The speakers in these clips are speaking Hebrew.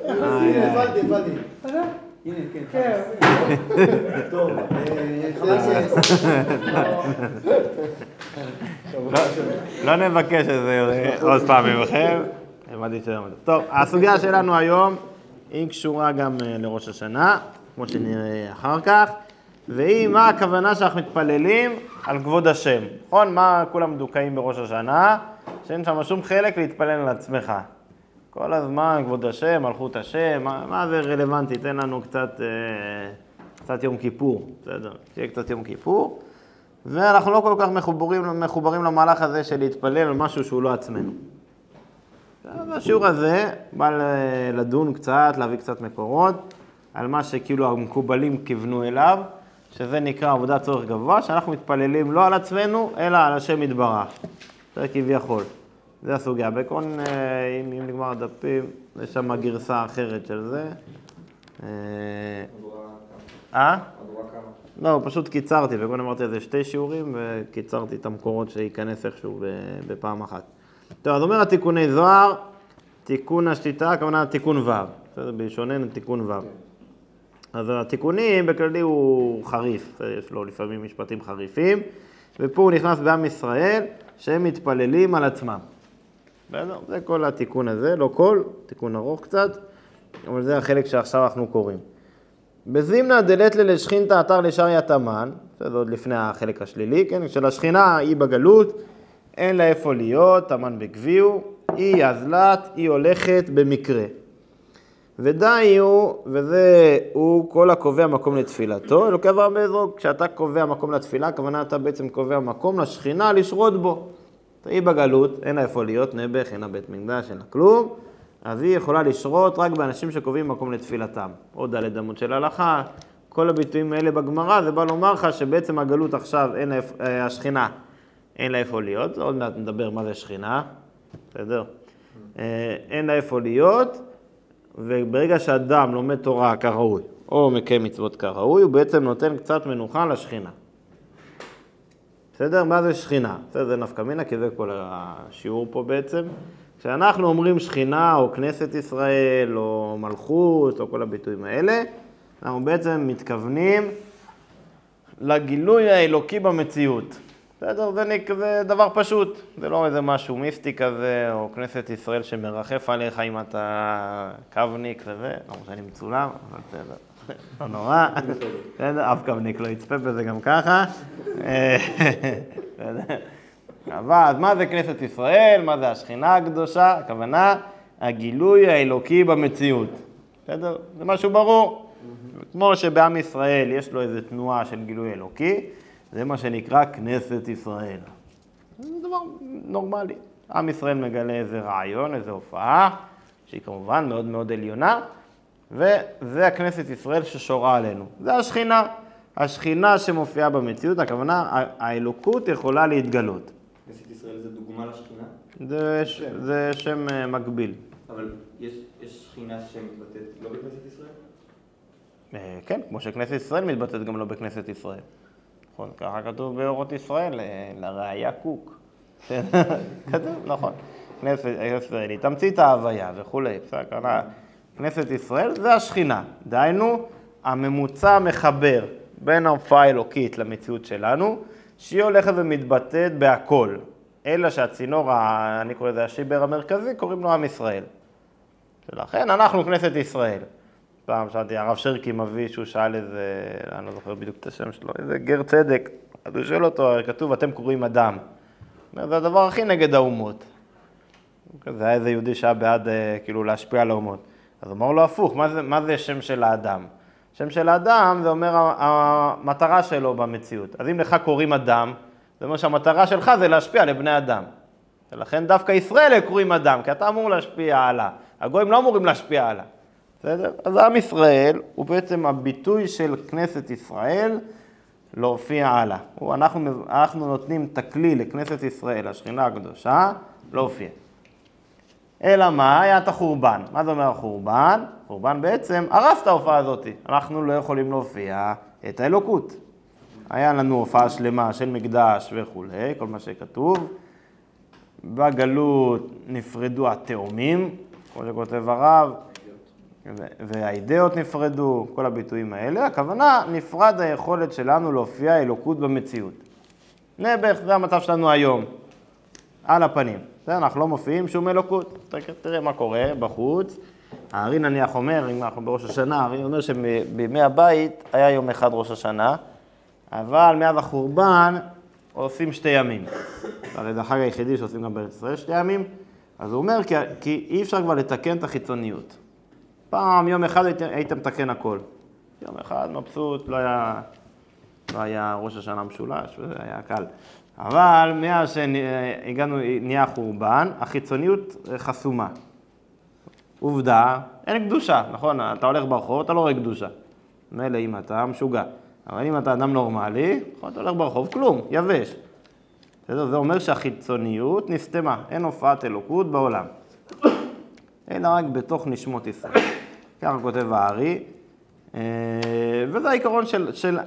הבנתי. הנה, כן. טוב, לא נבקש את זה עוד פעם ממכם. טוב, הסוגיה שלנו היום היא קשורה גם לראש השנה, כמו שנראה אחר כך, והיא מה הכוונה שאנחנו מתפללים על כבוד השם. נכון? מה כולם מדוכאים בראש השנה? שאין שם שום חלק להתפלל על עצמך. כל הזמן כבוד השם, מלכות השם, מה זה רלוונטי? תן לנו קצת יום כיפור, בסדר? שיהיה קצת יום כיפור. ואנחנו לא כל כך מחוברים למהלך הזה של להתפלל על משהו שהוא לא עצמנו. השיעור הזה בא לדון קצת, להביא קצת מקורות, על מה שכאילו המקובלים כיוונו אליו, שזה נקרא עבודת צורך גבוה, שאנחנו מתפללים לא על עצמנו, אלא על השם יתברך. זה כביכול. זה הסוגיה. בעיקרון, אם נגמר הדפים, יש שם גרסה אחרת של זה. הדורה כמה? לא, פשוט קיצרתי, וכאן אמרתי על זה 2 שיעורים, וקיצרתי את המקורות שייכנס איכשהו בפעם אחת. טוב, אז אומר התיקוני זוהר, תיקון השתיתה, הכוונה תיקון ו', בסדר, בלשוננו תיקון ו'. אז התיקונים בכללי הוא חריף, יש לו לפעמים משפטים חריפים, ופה הוא נכנס בעם ישראל שהם מתפללים על עצמם. בסדר, זה כל התיקון הזה, לא כל, תיקון ארוך קצת, אבל זה החלק שעכשיו אנחנו קוראים. בזימנה דלת לשכינתא אתר לשריה תמן, זה עוד לפני החלק השלילי, כן? כשלשכינה היא בגלות, אין לה איפה להיות, תמן בגביעו, היא אזלת, היא הולכת במקרה. ודי הוא, וזה הוא כל הקובע מקום לתפילתו, אלוקי אברהם בעזרו, כשאתה קובע מקום לתפילה, הכוונה אתה בעצם קובע מקום לשכינה לשרות בו. היא בגלות, אין לה איפה להיות, נעבך, אין לה בית מקדש, אין לה כלום, אז היא יכולה לשרות רק באנשים שקובעים מקום לתפילתם. עוד ד' עמוד של הלכה, כל הביטויים האלה בגמרא, זה בא לומר לך שבעצם הגלות עכשיו, השכינה, אין לה איפה להיות, עוד מעט נדבר מה זה שכינה, בסדר? אין לה איפה להיות, וברגע שאדם לומד תורה כראוי, או מקיים מצוות כראוי, הוא בעצם נותן קצת מנוחה לשכינה. בסדר? מה זה שכינה? זה נפקא מינה, כי זה כל השיעור פה בעצם. כשאנחנו אומרים שכינה, או כנסת ישראל, או מלכות, או כל הביטויים האלה, אנחנו בעצם מתכוונים לגילוי האלוקי במציאות. בסדר? זה דבר פשוט. זה לא איזה משהו מיסטי כזה, או כנסת ישראל שמרחף עליך אם אתה קבניק וזה. לא משנה מצולם, אבל בסדר. לא נורא. אף קבניק לא יצפה בזה גם ככה. אבל מה זה כנסת ישראל? מה זה השכינה הקדושה? הכוונה, הגילוי האלוקי במציאות. בסדר? זה משהו ברור. כמו שבעם ישראל יש לו איזו תנועה של גילוי אלוקי, זה מה שנקרא כנסת ישראל. זה דבר נורמלי. עם ישראל מגלה איזה רעיון, איזו הופעה, שהיא כמובן מאוד מאוד עליונה, וזה הכנסת ישראל ששורה עלינו. זה השכינה. השכינה שמופיעה במציאות, הכוונה, האלוקות יכולה להתגלות. כנסת ישראל זה דוגמה לשכינה? זה שם מקביל. אבל יש שכינה שמתבטאת לא בכנסת ישראל? כן, כמו שכנסת ישראל מתבטאת גם לא בכנסת ישראל. נכון, ככה כתוב באורות ישראל, לראיה קוק. כתוב, נכון. כנסת ישראל היא תמצית ההוויה וכולי. כנסת ישראל זה השכינה. דהיינו, הממוצע מחבר בין ההופעה האלוקית למציאות שלנו, שהיא הולכת ומתבטאת בהכל. אלא שהצינור, אני קורא לזה השיבר המרכזי, קוראים לו עם ישראל. ולכן אנחנו כנסת ישראל. פעם שאלתי, הרב שרקי מביא שהוא שאל איזה, אני לא זוכר בדיוק את השם שלו, איזה גר צדק. אז הוא שואל אותו, כתוב, אתם קוראים אדם. זה הדבר הכי נגד האומות. זה היה איזה יהודי שהיה בעד כאילו להשפיע על האומות. אז הוא אמר לו הפוך, מה זה שם של האדם? שם של האדם זה אומר המטרה שלו במציאות. אז אם לך קוראים אדם, זה אומר שהמטרה שלך זה להשפיע לבני אדם. ולכן דווקא ישראל קוראים אדם, כי אתה אמור להשפיע עלה. הגויים לא אמורים להשפיע עלה. בסדר? אז עם ישראל הוא בעצם הביטוי של כנסת ישראל להופיע עלה. אנחנו נותנים תקליל לכנסת ישראל, השכינה הקדושה, להופיע. אלא מה? היה את החורבן. מה זה אומר החורבן? חורבן בעצם הרס את ההופעה הזאת. אנחנו לא יכולים להופיע את האלוקות. היה לנו הופעה שלמה של מקדש וכו', כל מה שכתוב. בגלות נפרדו התאומים, כמו שכותב הרב. והאידאות נפרדו, כל הביטויים האלה. הכוונה, נפרד היכולת שלנו להופיע אלוקות במציאות. נעבך, זה המצב שלנו היום, על הפנים. אנחנו לא מופיעים שום אלוקות. תראה מה קורה בחוץ. הארי נניח אומר, אם אנחנו בראש השנה, הארי אומר שבימי הבית היה יום אחד ראש השנה, אבל מאז החורבן עושים 2 ימים. הרי זה החג היחידי שעושים גם בארץ ישראל 2 ימים. אז הוא אומר, כי אי אפשר כבר לתקן את החיצוניות. פעם, יום אחד היית מתקן הכל. יום אחד מבסוט, לא היה ראש השנה משולש, וזה היה קל. אבל מאז שהגענו, נהיה חורבן, החיצוניות חסומה. עובדה, אין קדושה, נכון? אתה הולך ברחוב, אתה לא רואה קדושה. מילא אם אתה משוגע. אבל אם אתה אדם נורמלי, נכון, אתה הולך ברחוב, כלום, יבש. זה אומר שהחיצוניות נסתמה, אין הופעת אלוקות בעולם. אלא רק בתוך נשמות ישראל. ככה כותב הארי, וזה העיקרון של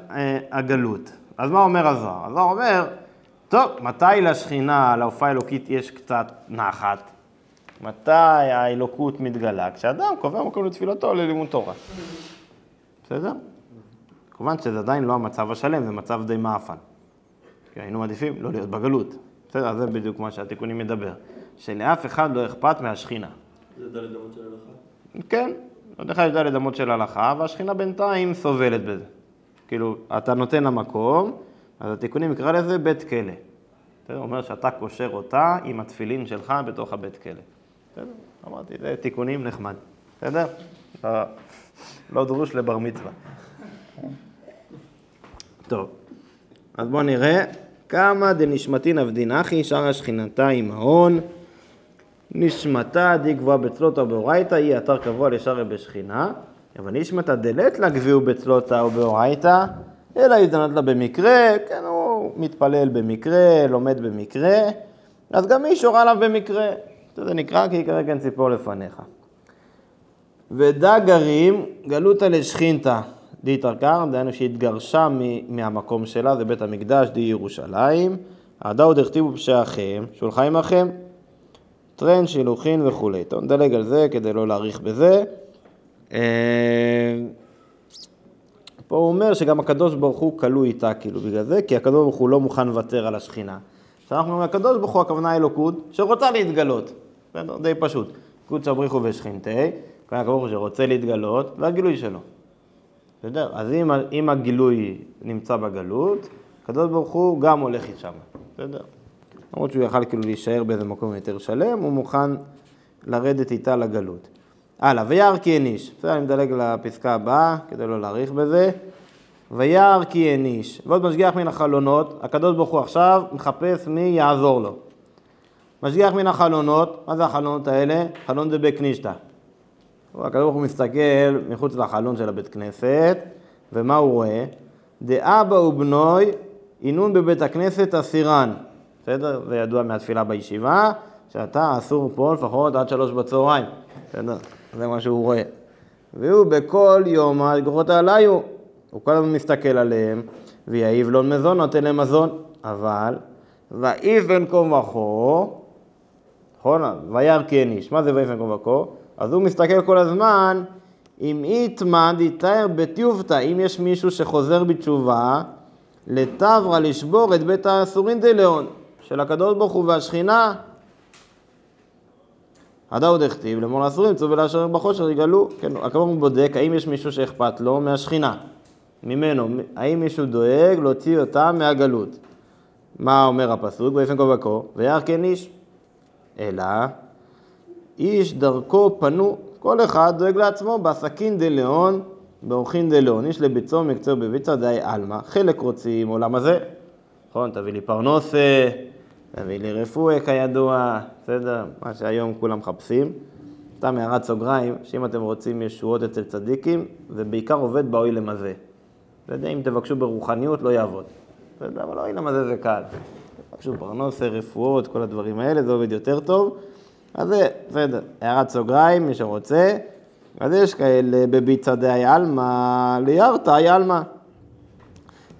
הגלות. אז מה אומר הזוהר? הזוהר אומר, טוב, מתי לשכינה, להופעה האלוקית, יש קצת נחת? מתי האלוקות מתגלה? כשאדם קובע מקום לתפילתו ללימוד תורה. בסדר? כמובן שזה עדיין לא המצב השלם, זה מצב די מאפן. כי היינו מעדיפים לא להיות בגלות. בסדר, אז זה בדיוק מה שהתיקונים מדבר. שלאף אחד לא אכפת מהשכינה. זה ד' אמות של הלכה? כן, עוד אחד יש ד' אמות של הלכה, והשכינה בינתיים סובלת בזה. כאילו, אתה נותן למקום, אז התיקונים יקרא לזה בית כלא. בסדר, אומר שאתה קושר אותה עם התפילין שלך בתוך הבית כלא. בסדר, אמרתי, זה תיקונים נחמד. בסדר? לא דרוש לבר מצווה. טוב, אז בואו נראה. כמה דנשמתי נבדין אחי, שרה שכינתה עם ההון. נשמתה די גבוהה בצלותה ובאורייתא, היא אתר קבוע לשרה בשכינה. אבל נשמתה דלת לה גביהו בצלותה ובאורייתא, אלא הזדמנת לה במקרה, כן, הוא מתפלל במקרה, לומד במקרה, אז גם היא שורה עליו במקרה. זה נקרא כי יקרא כן ציפור לפניך. ודא גרים גלותא לשכינתא די תרקר, דהיינו שהתגרשה מהמקום שלה, זה בית המקדש די ירושלים, עדה עוד הכתיבו פשעיכם, שולחה עמכם, טרן, שילוחין וכו'. טוב, נדלג על זה כדי לא להאריך בזה. פה הוא אומר שגם הקדוש ברוך הוא כלוא איתה, כאילו בגלל זה, כי הקדוש ברוך הוא לא מוכן לוותר על השכינה. שאנחנו אומרים, הקדוש ברוך הוא הכוונה אלוקות שרוצה להתגלות. די פשוט. קודש בריחו ושכינתי, הקדוש ברוך הוא שרוצה להתגלות, והגילוי שלו. אז אם הגילוי נמצא בגלות, הקדוש ברוך הוא גם הולך איתם. בסדר? למרות שהוא יכל כאילו להישאר באיזה מקום יותר שלם, הוא מוכן לרדת איתה לגלות. הלאה, וירא כי אין איש. בסדר, אני מדלג לפסקה הבאה, כדי לא להאריך בזה. וירא כי אין איש. ועוד משגיח מן החלונות, הקדוש ברוך הוא עכשיו מחפש מי יעזור לו. משגיח מן החלונות, מה זה החלונות האלה? חלון זה בקנישתא. הקדוש ברוך הוא מסתכל מחוץ לחלון של הבית כנסת, ומה הוא רואה? דאבא ובנוי עינון בבית הכנסת אסירן. בסדר? זה ידוע מהתפילה בישיבה, שאתה אסור פה לפחות עד 3 בצהריים. בסדר? זה מה שהוא רואה. והוא בכל יום הגרוחות עליו, הוא כל הזמן מסתכל עליהם, ויעיב לו מזון, נותן להם מזון. אבל, ואיבן כה וכה, נכון? וירא כי אין איש. מה זה ואיבן כה וכה? אז הוא מסתכל כל הזמן, אם יתמד יתאר בתיובתא, אם יש מישהו שחוזר בתשובה, לטברה לשבור את בית האסורין דלאון, של הקדוש ברוך הוא והשכינה, עדה עוד הכתיב, למול האסורים, צאו ולאשר בחושר יגלו, כן, הקדוש הוא בודק, האם יש מישהו שאכפת לו מהשכינה, ממנו, האם מישהו דואג להוציא אותה מהגלות. מה אומר הפסוק? ואיפן כה וכה, וירא כי אין איש, אלא איש דרכו פנו, כל אחד דואג לעצמו, בעסקין דלאון, באורחין דלאון, איש לביצו מקצוע בביצה די אלמה, חלק רוצים עולם הזה, נכון, תביא לי פרנוס, תביא לי רפואה כידוע, בסדר, מה שהיום כולם מחפשים, סתם הערת סוגריים, שאם אתם רוצים ישועות אצל צדיקים, זה בעיקר עובד באוילם הזה, בסדר, אם תבקשו ברוחניות לא יעבוד, בסדר, אבל האוילם הזה זה קל, תבקשו פרנוס, רפואות, כל הדברים האלה, זה עובד יותר טוב, אז זה, בסדר, הערת סוגריים, מי שרוצה, אז יש כאלה בביצה די אלמה, ליארתא אלמה.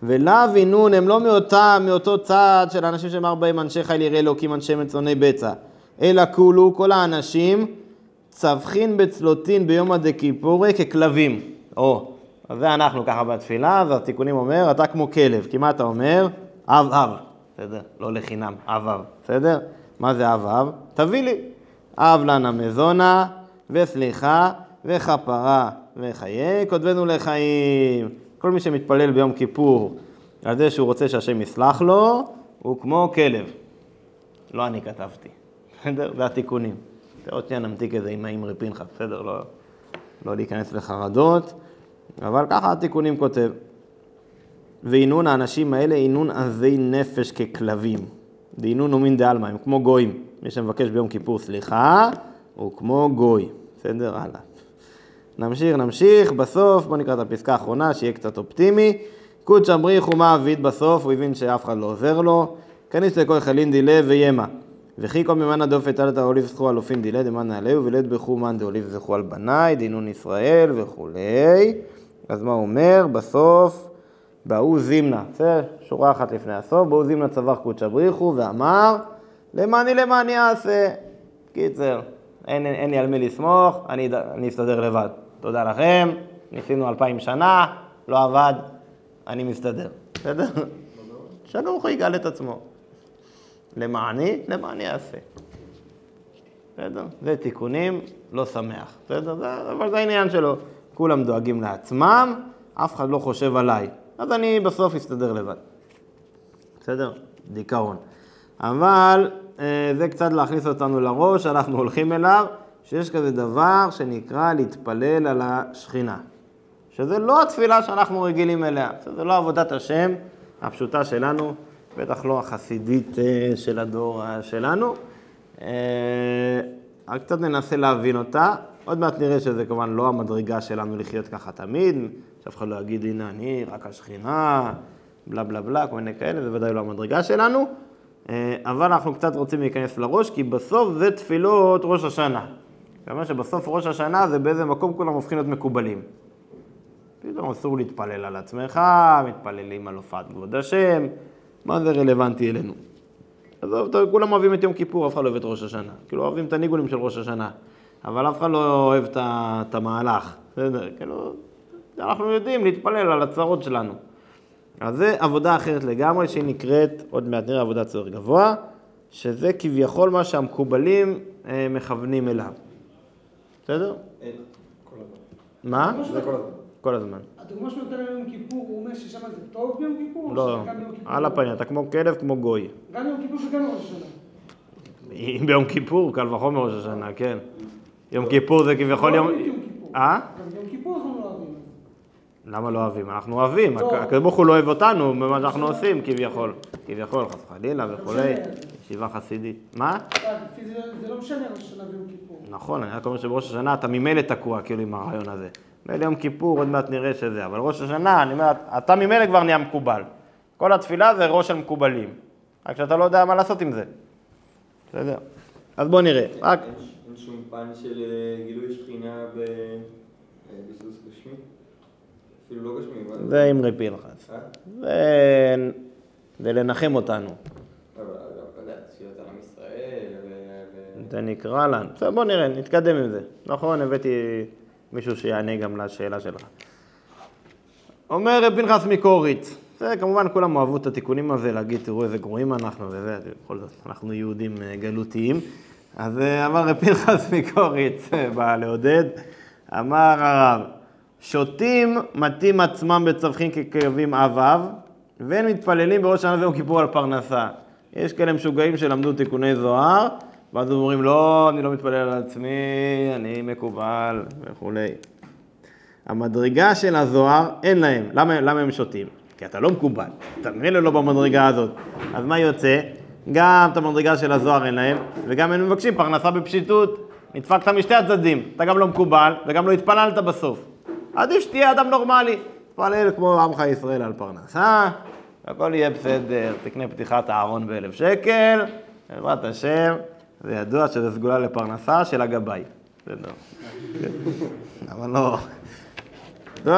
ולאו אינון, הם לא מאותו צד של האנשים שמר בהם אנשי חיל יראי אלוקים, אנשי מצוני בצע, אלא כולו, כל האנשים, צווחין בצלוטין ביום הדקיפורי ככלבים. אז זה אנחנו ככה בתפילה, אז התיקונים אומר, אתה כמו כלב, כי מה אתה אומר? אב, בסדר? לא לחינם, אב, בסדר? מה זה אב? תביא לי. אב לנה מזונה, וסליחה, וכפרה, וחיי, כותבנו לחיים. כל מי שמתפלל ביום כיפור על זה שהוא רוצה שהשם יסלח לו, הוא כמו כלב. לא אני כתבתי, בסדר? זה התיקונים. עוד שנייה נמתיק איזה עם האמרי פנחס, בסדר? לא להיכנס לחרדות, אבל ככה התיקונים כותב. ואינון האנשים האלה, אינון עזי נפש ככלבים. דאינון אומין דאלמה, הם כמו גויים. מי שמבקש ביום כיפור סליחה, הוא כמו גוי. בסדר? הלאה. נמשיך, בסוף, בוא נקרא את הפסקה האחרונה, שיהיה קצת אופטימי. קודש אמריחו מה אביד בסוף, הוא הבין שאף אחד לא עוזר לו. כניס לכל חלין דילה וימה. וכי כל ממנה דופת על את האוליב זכו על אופין דילה דמנה עליהו, ולד בחו מן דאוליב זכו על בני, דינון ישראל וכולי. אז מה הוא אומר? בסוף, באו זימנה, זה שורה אחת לפני הסוף, באו זימנה צווח קודש אמריחו ואמר, למעני אעשה. קיצר, אין לי על מי לסמוך, אני אסתדר לבד. תודה לכם, ניסינו 2000 שנה, לא עבד, אני מסתדר. בסדר? שלום יגאל את עצמו. למעני אעשה. בסדר? זה תיקונים, לא שמח. בסדר? אבל זה העניין שלו. כולם דואגים לעצמם, אף אחד לא חושב עליי. אז אני בסוף אסתדר לבד. בסדר? דיכאון. אבל זה קצת להכניס אותנו לראש, אנחנו הולכים אליו, שיש כזה דבר שנקרא להתפלל על השכינה. שזה לא התפילה שאנחנו רגילים אליה. זה לא עבודת השם הפשוטה שלנו, בטח לא החסידית של הדור שלנו. רק קצת ננסה להבין אותה. עוד מעט נראה שזה כמובן לא המדרגה שלנו לחיות ככה תמיד. שאף אחד לא יגיד, הנה אני, רק השכינה, בלה בלה בלה, כל מיני כאלה, זה ודאי לא המדרגה שלנו. אבל אנחנו קצת רוצים להיכנס לראש, כי בסוף זה תפילות ראש השנה. כלומר שבסוף ראש השנה זה באיזה מקום כולם הופכים להיות מקובלים. פתאום אסור להתפלל על עצמך, מתפללים על הופעת כבוד השם, מה זה רלוונטי אלינו? אז כולם אוהבים את יום כיפור, אף אחד לא אוהב את ראש השנה. כאילו אוהבים את הניגונים של ראש השנה, אבל אף אחד לא אוהב את המהלך. כאילו, אנחנו יודעים להתפלל על הצרות שלנו. אז זה עבודה אחרת לגמרי, שהיא נקראת, עוד מעט נראה עבודת צורך גבוה, שזה כביכול מה שהמקובלים מכוונים אליו. בסדר? כל הזמן. מה? זה כל הזמן. כל הזמן. הדוגמה שנותן ליום כיפור, הוא אומר ששם זה טוב ביום כיפור? לא, על הפנים, אתה כמו כלב, כמו גוי. גם ביום כיפור וגם ראש השנה. אם ביום כיפור, קל וחומר ראש השנה, כן. יום כיפור זה כביכול יום... לא יום כיפור. אה? גם יום כיפור אנחנו לא אוהבים. למה לא אוהבים? אנחנו אוהבים. הקדוש ברוך הוא לא אוהב אותנו במה שאנחנו עושים, כביכול. כביכול, חס וחלילה וכולי. ישיבה חסידית. מה? זה לא משנה ראש השנה ביום כיפור. נכון, אני רק אומר שבראש השנה אתה ממילא תקוע כאילו עם הרעיון הזה. ביום כיפור עוד מעט נראה שזה, אבל ראש השנה, אני אומר, אתה ממילא כבר נהיה מקובל. כל התפילה זה ראש של מקובלים. רק שאתה לא יודע מה לעשות עם זה. בסדר? אז בוא נראה. אין שום פן של גילוי שכינה בביסוס גשמי? אפילו לא גשמי. זה אמרי פנחס. זה לנחם אותנו. אבל אתה יודע, תפילות על עם ישראל זה נקרא לנו. בסדר, בוא נראה, נתקדם עם זה. נכון, הבאתי מישהו שיענה גם לשאלה שלך. אומר רב פנחס מקוריץ, זה כמובן כולם אוהבו את התיקונים הזה, להגיד תראו איזה גרועים אנחנו וזה, בכל זאת, אנחנו יהודים גלותיים. אז אמר רב פנחס מקוריץ, בא לעודד, אמר הרב, שותים מתים עצמם בצווחים ככלבים אבב, והם מתפללים בראש השנה ויום כיפור על פרנסה. יש כאלה משוגעים שלמדו תיקוני זוהר, ואז אומרים, לא, אני לא מתפלל על עצמי, אני מקובל וכולי. המדרגה של הזוהר אין להם. למה הם שותים? כי אתה לא מקובל. אתה ממילא לא במדרגה הזאת. אז מה יוצא? גם את המדרגה של הזוהר אין להם, וגם הם מבקשים פרנסה בפשיטות. נדפקת משתי הצדדים. אתה גם לא מקובל, וגם לא התפללת בסוף. עדיף שתהיה אדם נורמלי. תפלל כמו עמך ישראל על פרנסה, והכל יהיה בסדר. תקנה פתיחת הארון ב1,000 שקל, בעזרת השם. זה ידוע שזה סגולה לפרנסה של הגבאי. בסדר. אבל לא. טוב.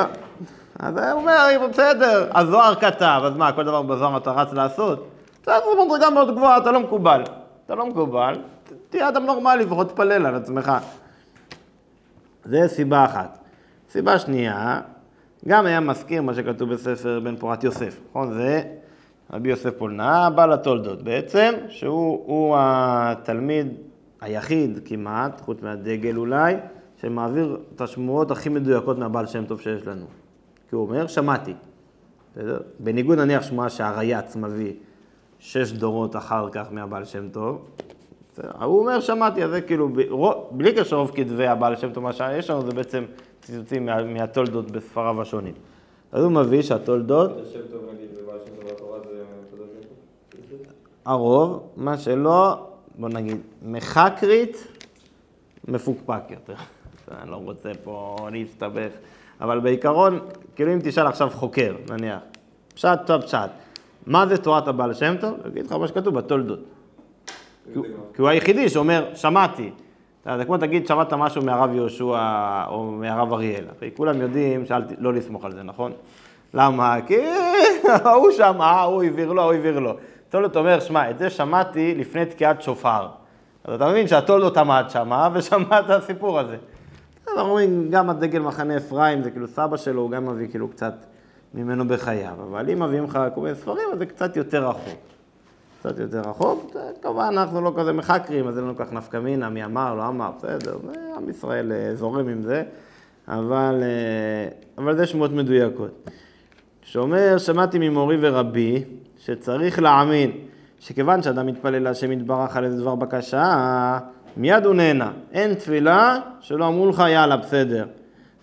אז הוא אומר, בסדר, הזוהר כתב, אז מה, כל דבר בזוהר אתה רץ לעשות? זה מדרגה מאוד גבוהה, אתה לא מקובל. אתה לא מקובל, תהיה אדם נורמלי, לפחות תפלל על עצמך. זה סיבה אחת. סיבה שנייה, גם היה מזכיר מה שכתוב בספר בן פורת יוסף, נכון? זה רבי יוסף פולנא, בעל התולדות בעצם, שהוא התלמיד היחיד כמעט, חוץ מהדגל אולי, שמעביר את השמועות הכי מדויקות מהבעל שם טוב שיש לנו. כי הוא אומר, שמעתי. בניגוד נניח שמועה שהרייץ מביא 6 דורות אחר כך מהבעל שם טוב, הוא אומר, שמעתי, אז זה כאילו, בלי קשר רוב כתבי הבעל שם טוב, מה שיש לנו זה בעצם ציטוטים מהתולדות בספריו השונים. אז הוא מביא שהתולדות... שם טוב נגיד, בבעל שם טוב בתורה זה תולדות יעקב? הרוב, מה שלא, בוא נגיד, מחקרית, מפוקפק יותר. אני לא רוצה פה להסתבך, אבל בעיקרון, כאילו אם תשאל עכשיו חוקר, נניח, פשט, פשט, מה זה תורת הבעל שם טוב? אני אגיד לך מה שכתוב בתולדות. כי הוא היחידי שאומר, שמעתי. זה כמו תגיד, שמעת משהו מהרב יהושע או מהרב אריאל. כולם יודעים לא לסמוך על זה, נכון? למה? כי הוא שמע, הוא העביר לו. תולדות אומר, שמע, את זה שמעתי לפני תקיעת שופר. אז אתה מבין שהתולדות עמד שמה ושמע את הסיפור הזה. אז אנחנו רואים, גם הדגל מחנה אפרים, זה כאילו סבא שלו, הוא גם מביא כאילו קצת ממנו בחייו. אבל אם מביאים לך כל מיני ספרים, אז זה קצת יותר רחוק. קצת יותר רחוק, כמובן אנחנו לא כזה מחקרים, אז אין לנו כך נפקא מינה, מי אמר, לא אמר, בסדר, עם ישראל זורם עם זה, אבל זה שמות מדויקות. שאומר, שמעתי ממורי ורבי, שצריך להאמין, שכיוון שאדם מתפלל להשם יתברך על איזה דבר בקשה, מיד הוא נהנה. אין תפילה שלא אמרו לך, יאללה, בסדר.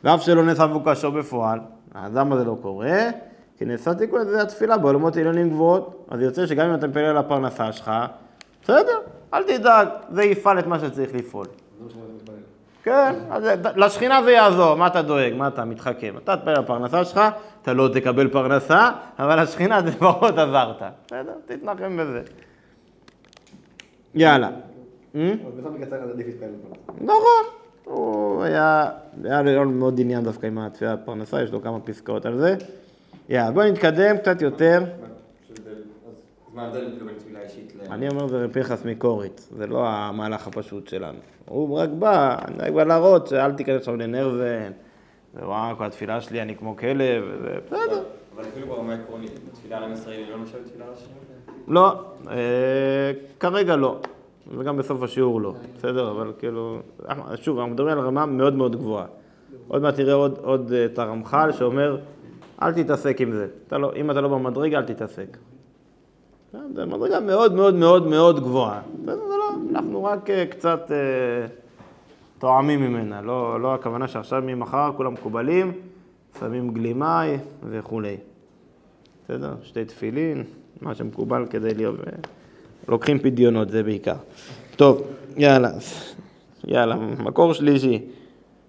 ואף שלא נעשה מבוקשו בפועל, האדם הזה לא קורה, כי נעשה תיקון לזה התפילה בעולמות עליונים גבוהות, אז יוצא שגם אם אתה מפלל על הפרנסה שלך, בסדר, אל תדאג, זה יפעל את מה שצריך לפעול. כן, אז לשכינה זה יעזור, מה אתה דואג, מה אתה מתחכם? אתה תפלל על הפרנסה שלך, אתה לא תקבל פרנסה, אבל לשכינה זה לפחות עזרת. בסדר, תתנחם בזה. יאללה. נכון, הוא היה מאוד עניין דווקא עם התפילה הפרנסה, יש לו כמה פסקאות על זה. יאללה, בואו נתקדם קצת יותר. אז מה ההבדל בין תפילה אישית ל... אני אומר זה פנחס מקורית, זה לא המהלך הפשוט שלנו. הוא רק בא, אני בא להראות שאל תיכנס עכשיו לנרבן, וואה, כל התפילה שלי אני כמו כלב, וזה בסדר. אבל אפילו ברמה עקרונית, התפילה על עם ישראל היא לא נחשבת תפילה על השם? לא, כרגע לא, וגם בסוף השיעור לא, בסדר, אבל כאילו, שוב, אנחנו מדברים על רמה מאוד מאוד גבוהה. עוד מעט תראה עוד את הרמח"ל שאומר, אל תתעסק עם זה, אם אתה לא במדרגה, אל תתעסק. זה מדרגה מאוד מאוד מאוד מאוד גבוהה. זה לא, אנחנו רק קצת תואמים ממנה, לא הכוונה שעכשיו ממחר כולם מקובלים, שמים גלימי וכו'. בסדר? 2 תפילין, מה שמקובל כדי להיות, לוקחים פדיונות, זה בעיקר. טוב, יאללה, מקור שלישי.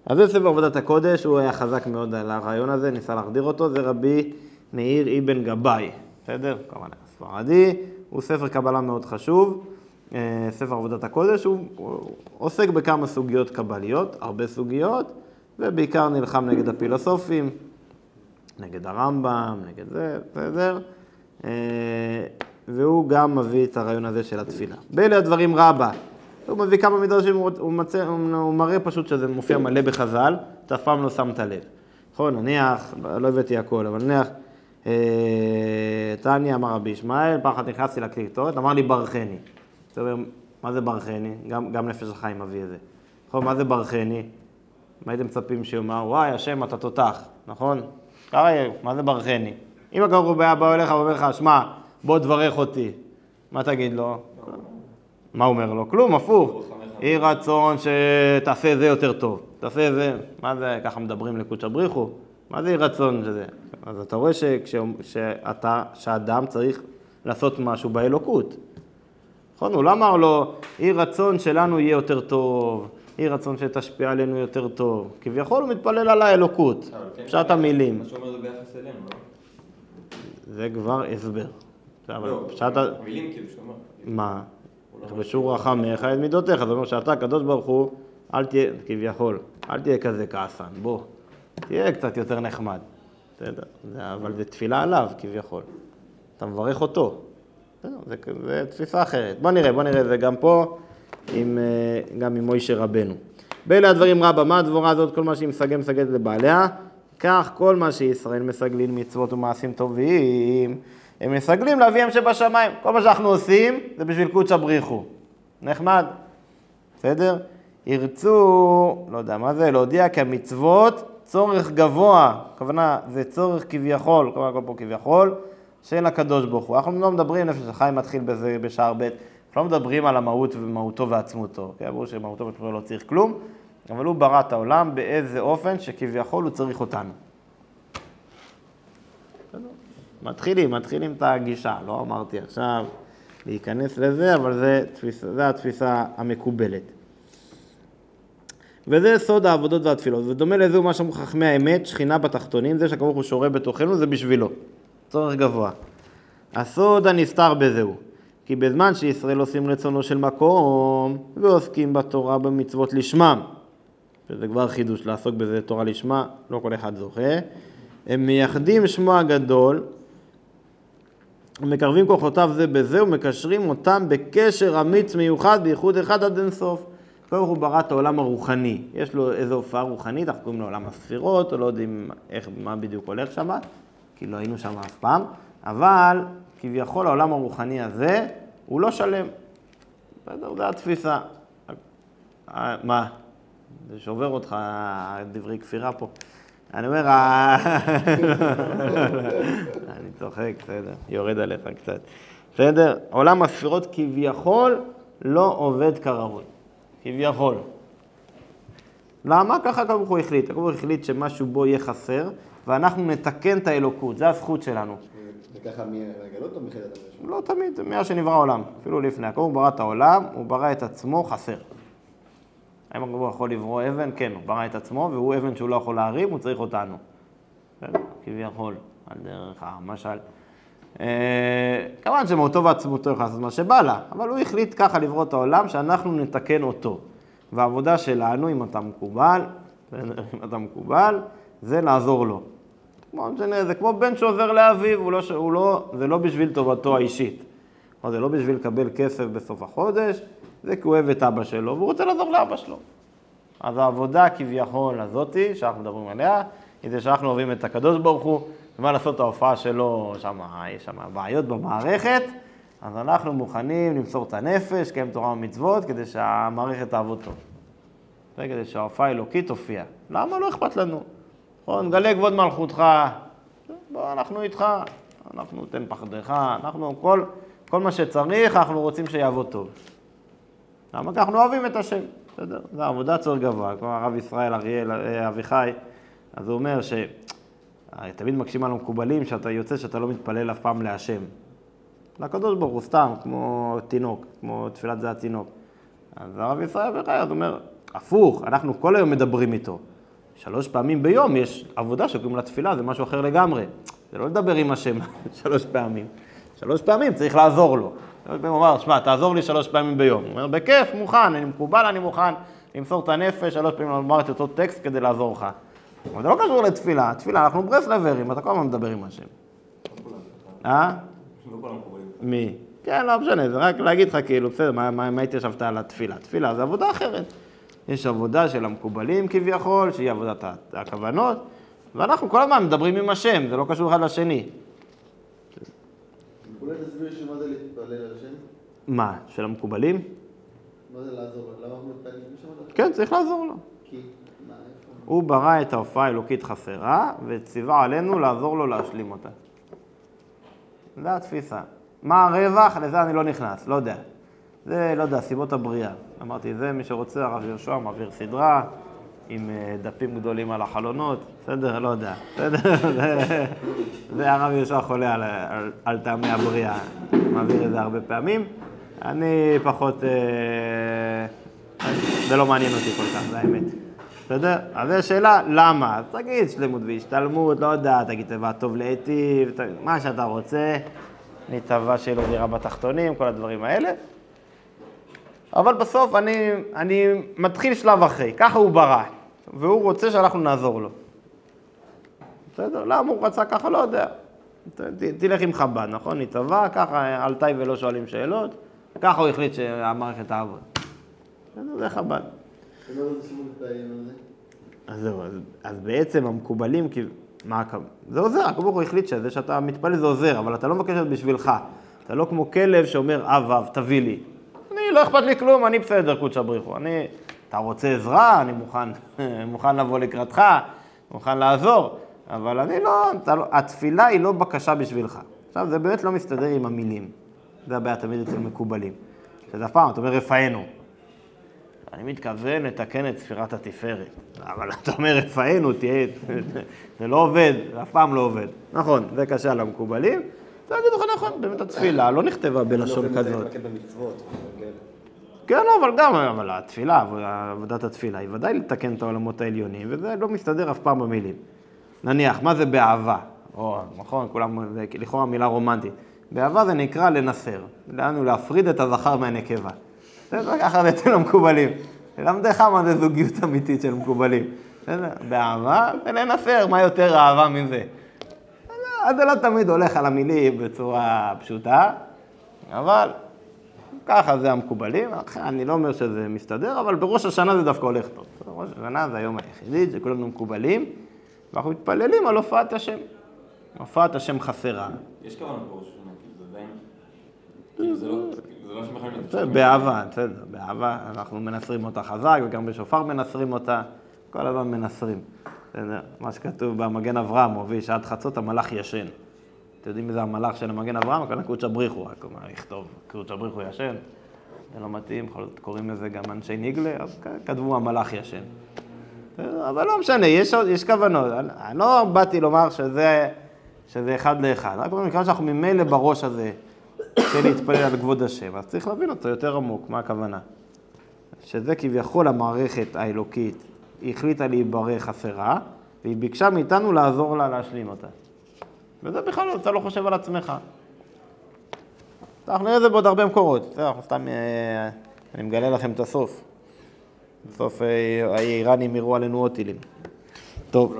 אז זה ספר עבודת הקודש, הוא היה חזק מאוד על הרעיון הזה, ניסה להחדיר אותו, זה רבי מאיר אבן גבאי, בסדר? כמובן, ספרדי, הוא ספר קבלה מאוד חשוב, ספר עבודת הקודש, הוא עוסק בכמה סוגיות קבליות, הרבה סוגיות, ובעיקר נלחם נגד הפילוסופים, נגד הרמב"ם, נגד זה, בסדר? והוא גם מביא את הרעיון הזה של התפילה. באלה הדברים רבה. הוא מביא כמה מדרשים, הוא מראה פשוט שזה מופיע מלא בחז"ל, אתה אף פעם לא שמת לב. נכון, נניח, לא הבאתי הכל, אבל נניח, תניא אמר רבי ישמעאל, פעם אחת נכנסתי לקטורת, אמר לי ברכני. זאת אומרת, מה זה ברכני? גם נפש החיים מביא את זה. נכון, מה זה ברכני? מה הייתם מצפים שיאמר, וואי, השם, אתה תותח, נכון? מה זה ברכני? אם הקרוב בא אליך ואומר לך, שמע, בוא תברך אותי. מה תגיד לו? מה אומר לו? כלום, הפוך. יהי רצון שתעשה זה יותר טוב. תעשה זה, מה זה, ככה מדברים לקודש הבריחו? מה זה יהי רצון שזה? אז אתה רואה שהאדם צריך לעשות משהו באלוקות. נכון? הוא לא אמר לו, יהי רצון שלנו יהיה יותר טוב, יהי רצון שתשפיע עלינו יותר טוב. כביכול הוא מתפלל על האלוקות, פשט המילים. מה שאומר זה ביחס אלינו, לא? זה כבר הסבר. לא, המילים כאילו שאומר. מה? יכבשו רחמך את מידותיך, זאת אומרת שאתה, הקדוש ברוך הוא, אל תהיה, כביכול, אל תהיה כזה כעסן, בוא, תהיה קצת יותר נחמד. אבל זה תפילה עליו, כביכול. אתה מברך אותו. זה תפיסה אחרת. בוא נראה, זה גם פה, גם עם מוישה רבנו. באלה הדברים רבה, מה הדבורה הזאת? כל מה שהיא מסגלת לבעליה, כך כל מה שישראל מסגלים מצוות ומעשים טובים, הם מסגלים לאביהם שבשמיים. כל מה שאנחנו עושים זה בשביל קודשא בריחו. נחמד, בסדר? ירצו, לא יודע מה זה, להודיע כי המצוות צורך גבוה, הכוונה זה צורך כביכול, כל פה כביכול, של הקדוש ברוך הוא. אנחנו לא מדברים, נפש החיים מתחיל בזה בשער ב', אנחנו לא מדברים על המהות ומהותו ועצמותו, כן? ברור שמהותו ועצמותו לא צריך כלום, אבל הוא ברא את העולם באיזה אופן שכביכול הוא צריך אותנו. מתחילים את הגישה, לא אמרתי עכשיו להיכנס לזה, אבל זה התפיסה המקובלת. וזה סוד העבודות והתפילות, ודומה לזה מה שאמרו חכמי האמת, שכינה בתחתונים, זה שהקדוש ברוך הוא שורה בתוכנו, זה בשבילו, צורך גבוה. הסוד הנסתר בזהו, כי בזמן שישראל עושים רצונו של מקום, ועוסקים בתורה במצוות לשמם, שזה כבר חידוש לעסוק בזה תורה לשמה, לא כל אחד זוכה, הם מייחדים שמו הגדול, מקרבים כוחותיו זה בזה, ומקשרים אותם בקשר אמיץ מיוחד, בייחוד אחד עד אינסוף. קודם הוא ברא את העולם הרוחני, יש לו איזו הופעה רוחנית, אנחנו קוראים לו עולם הספירות, או לא יודעים מה בדיוק הולך שם, כי לא היינו שם אף פעם, אבל כביכול העולם הרוחני הזה, הוא לא שלם. זה התפיסה. מה? זה שובר אותך, דברי כפירה פה. אני אומר, אני צוחק, בסדר, יורד עליך קצת. בסדר, עולם הספירות כביכול לא עובד כראוי. כביכול. למה? ככה הקדוש ברוך הוא החליט. הקדוש ברוך הוא החליט שמשהו בו יהיה חסר, ואנחנו נתקן את האלוקות, זה הזכות שלנו. וככה מהגלות או מחילת המשהו? לא תמיד, מאז שנברא העולם, אפילו לפני. הקדוש ברוך הוא ברא את העולם, הוא ברא את עצמו חסר. האם הקדוש ברוך הוא יכול לברוא אבן? כן, הוא ברא את עצמו, והוא אבן שהוא לא יכול להרים, הוא צריך אותנו. כביכול, על דרך המשל. כמובן שמאותו ועצמותו יכול לעשות מה שבא לה, אבל הוא החליט ככה לברוא את העולם, שאנחנו נתקן אותו. והעבודה שלנו, אם אתה מקובל, זה לעזור לו. זה כמו בן שעוזר לאביו, זה לא בשביל טובתו האישית. זה לא בשביל לקבל כסף בסוף החודש, זה כי הוא אוהב את אבא שלו, והוא רוצה לעזור לאבא שלו. אז העבודה כביכול הזאתי, שאנחנו מדברים עליה, היא זה שאנחנו אוהבים את הקדוש ברוך הוא, ומה לעשות ההופעה שלו, יש שם בעיות במערכת, אז אנחנו מוכנים למסור את הנפש, קיים תורה ומצוות, כדי שהמערכת תעבוד טוב. וכדי שההופעה האלוקית תופיע. למה? לא אכפת לנו. נגלה כבוד מלכותך, בוא, אנחנו איתך, אנחנו תן פחדך, אנחנו כל מה שצריך, אנחנו רוצים שיעבוד טוב. למה? כי אנחנו אוהבים את השם. בסדר? זו עבודה צורך גבוה. כמו הרב ישראל אביחי, אז הוא אומר תמיד מקשים על המקובלים שאתה יוצא שאתה לא מתפלל אף פעם להשם. לקדוש ברוך הוא סתם, כמו תינוק, כמו תפילת זה התינוק. אז הרב ישראל אביחי, אז הוא אומר, הפוך, אנחנו כל היום מדברים איתו. 3 פעמים ביום יש עבודה שקוראים לתפילה, זה משהו אחר לגמרי. זה לא לדבר עם השם 3 פעמים. 3 פעמים צריך לעזור לו. 3 פעמים הוא אומר, שמע, תעזור לי 3 פעמים ביום. הוא אומר, בכיף, מוכן, אני מקובל, אני מוכן למסור את הנפש, 3 פעמים לומר את אותו טקסט כדי לעזור לך. אבל זה לא קשור לתפילה. תפילה, אנחנו ברסלברים, אתה כל הזמן מדבר עם השם. מי? כן, לא משנה, זה רק להגיד לך כאילו, בסדר, מה התיישבת על התפילה? תפילה זה עבודה אחרת. יש עבודה של המקובלים כביכול, שהיא עבודת הכוונות, ואנחנו כל הזמן מדברים עם השם, זה לא קשור אחד לשני. אולי תסביר שמה זה להתפלל על השם? מה, של המקובלים? מה זה לעזור לו? למה אנחנו מתפללים בשם? כן, צריך לעזור לו. כי? מה, איפה? הוא ברא את ההופעה האלוקית חסרה, וציווה עלינו לעזור לו להשלים אותה. זה התפיסה. מה הרווח? לזה אני לא נכנס, לא יודע. זה, לא יודע, סיבות הבריאה. אמרתי, זה מי שרוצה, הרב יהושע מעביר סדרה עם דפים גדולים על החלונות, בסדר? לא יודע. בסדר? זה הרב יהושע חולה על טעמי הבריאה. מעביר את זה הרבה פעמים. אני פחות, זה לא מעניין אותי כל כך, זה האמת. בסדר? אז זו שאלה, למה? אז תגיד שלמות והשתלמות, לא יודע, תגיד תיבה טוב להיטיב, מה שאתה רוצה, נתאווה שלא דירה בתחתונים, כל הדברים האלה. אבל בסוף אני מתחיל שלב אחרי, ככה הוא ברא, והוא רוצה שאנחנו נעזור לו. בסדר? למה הוא רצה ככה? לא יודע. תלך עם חב"ד, נכון? נתאווה, ככה עלתאי ולא שואלים שאלות, ככה הוא החליט שהמערכת תעבוד. בסדר? זה חב"ד. ומה זה שימו מתפעלים על זה? אז זהו, אז בעצם המקובלים, זה עוזר, הקדוש ברוך הוא החליט שזה שאתה מתפלל זה עוזר, אבל אתה לא מבקש את בשבילך. אתה לא כמו כלב שאומר, אב, תביא לי. לא אכפת לי כלום, אני בסדר, קודש הבריחו. אתה רוצה עזרה, אני מוכן לבוא לקראתך, מוכן לעזור, אבל התפילה היא לא בקשה בשבילך. עכשיו, זה באמת לא מסתדר עם המילים. זה הבעיה תמיד אצל מקובלים. שזה אף פעם, אתה אומר, רפאנו. אני מתכוון לתקן את ספירת התפארת. אבל אתה אומר, רפאנו, תהיה, זה לא עובד, זה אף פעם לא עובד. נכון, זה קשה למקובלים. זה אגיד לך נכון, באמת התפילה לא נכתבה בלשון כזאת. לא מתמקד במצוות. כן, אבל התפילה, עבודת התפילה, היא ודאי לתקן את העולמות העליונים, וזה לא מסתדר אף פעם במילים. נניח, מה זה באהבה? נכון, כולם, לכאורה מילה רומנטית. באהבה זה נקרא לנסר, לנו להפריד את הזכר מהנקבה. זה ככה אצל המקובלים. ללמדך מה זה זוגיות אמיתית של מקובלים. באהבה זה לנסר, מה יותר אהבה מזה? אז זה לא תמיד הולך על המילים בצורה פשוטה, אבל ככה זה המקובלים. אני לא אומר שזה מסתדר, אבל בראש השנה זה דווקא הולך טוב. בראש השנה זה היום היחידי, שכולנו מקובלים, ואנחנו מתפללים על הופעת השם. הופעת השם חסרה. יש כוונה בראש השנה, כאילו זה עדיין, זה לא שמחים לתפשע. באהבה, בסדר, באהבה אנחנו מנסרים אותה חזק, וגם בשופר מנסרים אותה, כל הזמן מנסרים. מה שכתוב במגן אברהם, מוביל שעד חצות המלאך ישן. אתם יודעים מי זה המלאך של המגן אברהם? כאן קודש הבריחו, רק לכתוב, קודש הבריחו ישן. זה לא מתאים, קוראים לזה גם אנשי ניגלה, אז כתבו המלאך ישן. אבל לא משנה, יש כוונות. אני לא באתי לומר שזה אחד לאחד. רק מכיוון שאנחנו ממילא בראש הזה של להתפלל על כבוד השם, אז צריך להבין אותו יותר עמוק, מה הכוונה. שזה כביכול המערכת האלוקית, היא החליטה להיברך חסרה, והיא ביקשה מאיתנו לעזור לה להשלים אותה. וזה בכלל אתה לא חושב על עצמך. אנחנו נראה את זה בעוד הרבה מקורות. סתם אני מגלה לכם את הסוף. בסוף האיראנים יראו עלינו עוד טילים. טוב.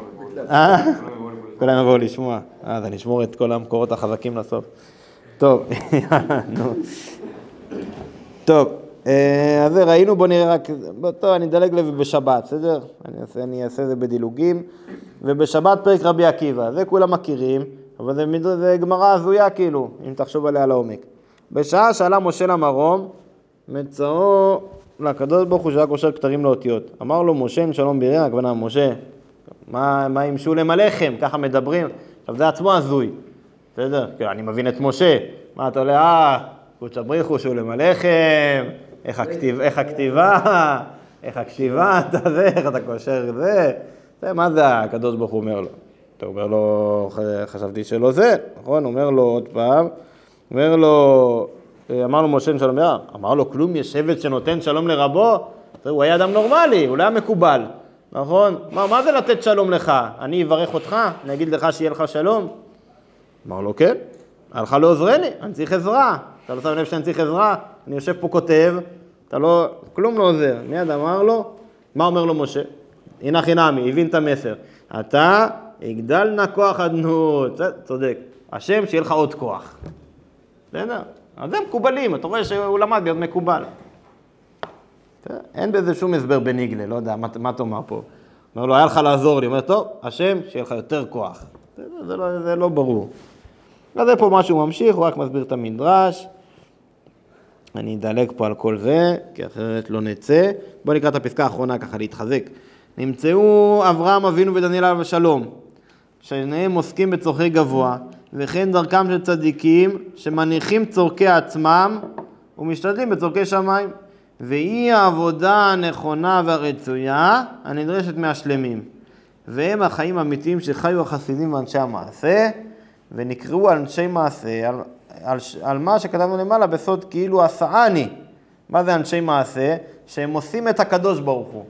כולם יבואו לשמוע. אז אני אשמור את כל המקורות החזקים לסוף. טוב. טוב. אז ראינו, בוא נראה רק, טוב, אני אדלג לזה בשבת, בסדר? אני אעשה זה בדילוגים. ובשבת פרק רבי עקיבא, זה כולם מכירים, אבל זה גמרא הזויה כאילו, אם תחשוב עליה לעומק. בשעה שעלה משה למרום, מצאו לקדוש ברוך הוא שהיה קושר כתרים לאותיות. אמר לו משה, שלום ביריה, הכוונה, משה, מה עם שולם עליכם? ככה מדברים. עכשיו זה עצמו הזוי, בסדר? אני מבין את משה. מה אתה עולה? קודש הבריחו שולם עליכם, איך הכתיבה, איך אתה קושר זה. מה זה הקדוש ברוך הוא אומר לו? אתה אומר לו, חשבתי שלא זה, נכון? אומר לו עוד פעם, אמר לו משה שלום ביריה, אמר לו כלום, יש שבט שנותן שלום לרבו, הוא היה אדם נורמלי, הוא לא היה מקובל, נכון? מה זה לתת שלום לך? אני אברך אותך, אני אגיד לך שיהיה לך שלום? אמר לו כן, הלכה לא עוזרני, אני צריך עזרה, אתה לא שם לב שאני צריך עזרה, אני יושב פה כותב, כלום לא עוזר, מיד אמר לו, מה אומר לו משה? הנה חינמי, הבין את המסר, אתה יגדל נא כוח אדנות, צודק, השם שיהיה לך עוד כוח. בסדר? אז זה מקובלים, אתה רואה שהוא למד להיות מקובל. אין בזה שום הסבר בניגלה, לא יודע, מה תאמר פה? אומר לו, היה לך לעזור לי, אומר, טוב, השם שיהיה לך יותר כוח. זה לא ברור. אז זה פה משהו ממשיך, הוא רק מסביר את המדרש. אני אדלג פה על כל זה, כי אחרת לא נצא. בואו נקרא את הפסקה האחרונה ככה להתחזק. נמצאו אברהם אבינו ודניאל עליו השלום, שניהם עוסקים בצורכי גבוה, וכן דרכם של צדיקים שמניחים צורכי עצמם ומשתדלים בצורכי שמיים. והיא העבודה הנכונה והרצויה הנדרשת מהשלמים. והם החיים האמיתיים שחיו החסידים ואנשי המעשה, ונקראו אנשי מעשה על מה שכתבנו למעלה בסוד כאילו עשאני. מה זה אנשי מעשה? שהם עושים את הקדוש ברוך הוא.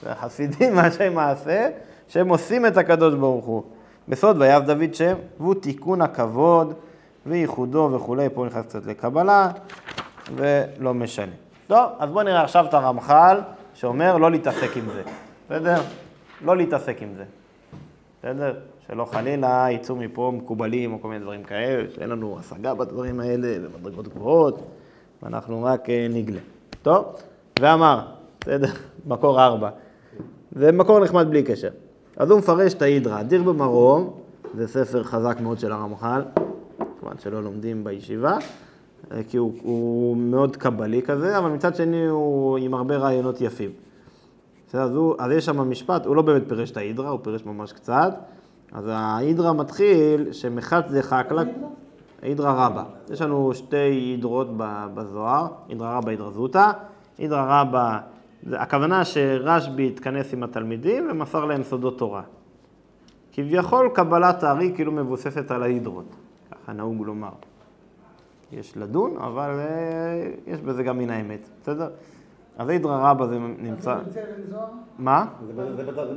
זה חסידים ואנשי מעשה שהם עושים את הקדוש ברוך הוא. בסוד ויעש דוד שם, והוא תיקון הכבוד וייחודו וכולי. פה נכנס קצת לקבלה ולא משנה. טוב, אז בואו נראה עכשיו את הרמח"ל שאומר לא להתעסק עם זה. בסדר? לא להתעסק עם זה. בסדר? שלא חלילה יצאו מפה מקובלים או כל מיני דברים כאלה, שאין לנו השגה בדברים האלה, במדרגות גבוהות, ואנחנו רק נגלה. טוב? ואמר, בסדר? מקור 4. זה מקור נחמד בלי קשר. אז הוא מפרש את ההידרה. דיר במרום, זה ספר חזק מאוד של הרמח"ל, כמובן שלא לומדים בישיבה, כי הוא מאוד קבלי כזה, אבל מצד שני הוא עם הרבה רעיונות יפים. אז יש שם משפט, הוא לא באמת פירש את ההידרה, הוא פירש ממש קצת. אז ההידרה מתחיל שמחץ זה חקלה, הידרה רבה. יש לנו שתי הידרות בזוהר, הידרה רבה, הידרה זוטה. הידרה רבה, הכוונה שרשב"י התכנס עם התלמידים ומסר להם סודות תורה. כביכול קבלת הארי כאילו מבוססת על ההידרות, ככה נהוג לומר. יש לדון, אבל יש בזה גם מן האמת, בסדר? אז הידרה רבה זה נמצא... זה נמצא בזוהר? מה?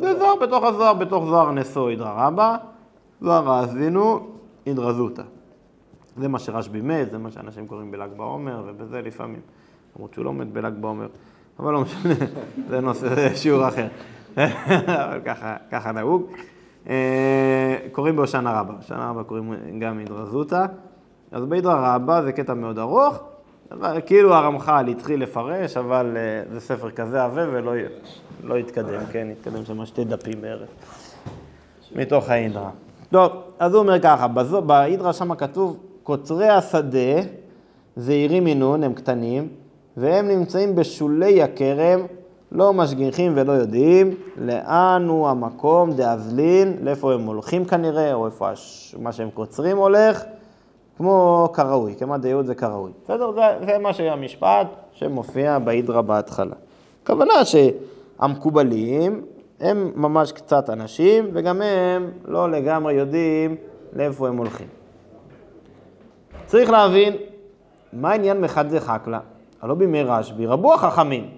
זה זוהר בתוך הזוהר, בתוך זוהר נשוא הידרה רבה, זוהר האזינו, הידרה זוטה. זה מה שרשב"י מת, זה מה שאנשים קוראים בל"ג בעומר, ובזה לפעמים. למרות שהוא לא מת בל"ג בעומר, אבל לא משנה, זה נושא, זה שיעור אחר. אבל ככה נהוג. קוראים בהושענא רבה, בהושענא רבה קוראים גם הידרה זוטה. אז בהידרה רבה זה קטע מאוד ארוך, כאילו הרמח"ל התחיל לפרש, אבל זה ספר כזה עבה ולא התקדם, כן, התקדם שם 2 דפים בערך, מתוך ההידרה. טוב, אז הוא אומר ככה, בהידרה שם כתוב, קוצרי השדה, זעירים מינון, הם קטנים, והם נמצאים בשולי הכרם, לא משגיחים ולא יודעים, לאן הוא המקום דאזלין, לאיפה הם הולכים כנראה, או איפה מה שהם קוצרים הולך, כמו כראוי, כמה דייעות זה כראוי. בסדר? זה מה שהמשפט שמופיע בהידרה בהתחלה. הכוונה שהמקובלים הם ממש קצת אנשים, וגם הם לא לגמרי יודעים לאיפה הם הולכים. צריך להבין, מה העניין מחד זה חקלה? הלא בימי רשב"י, רבו החכמים.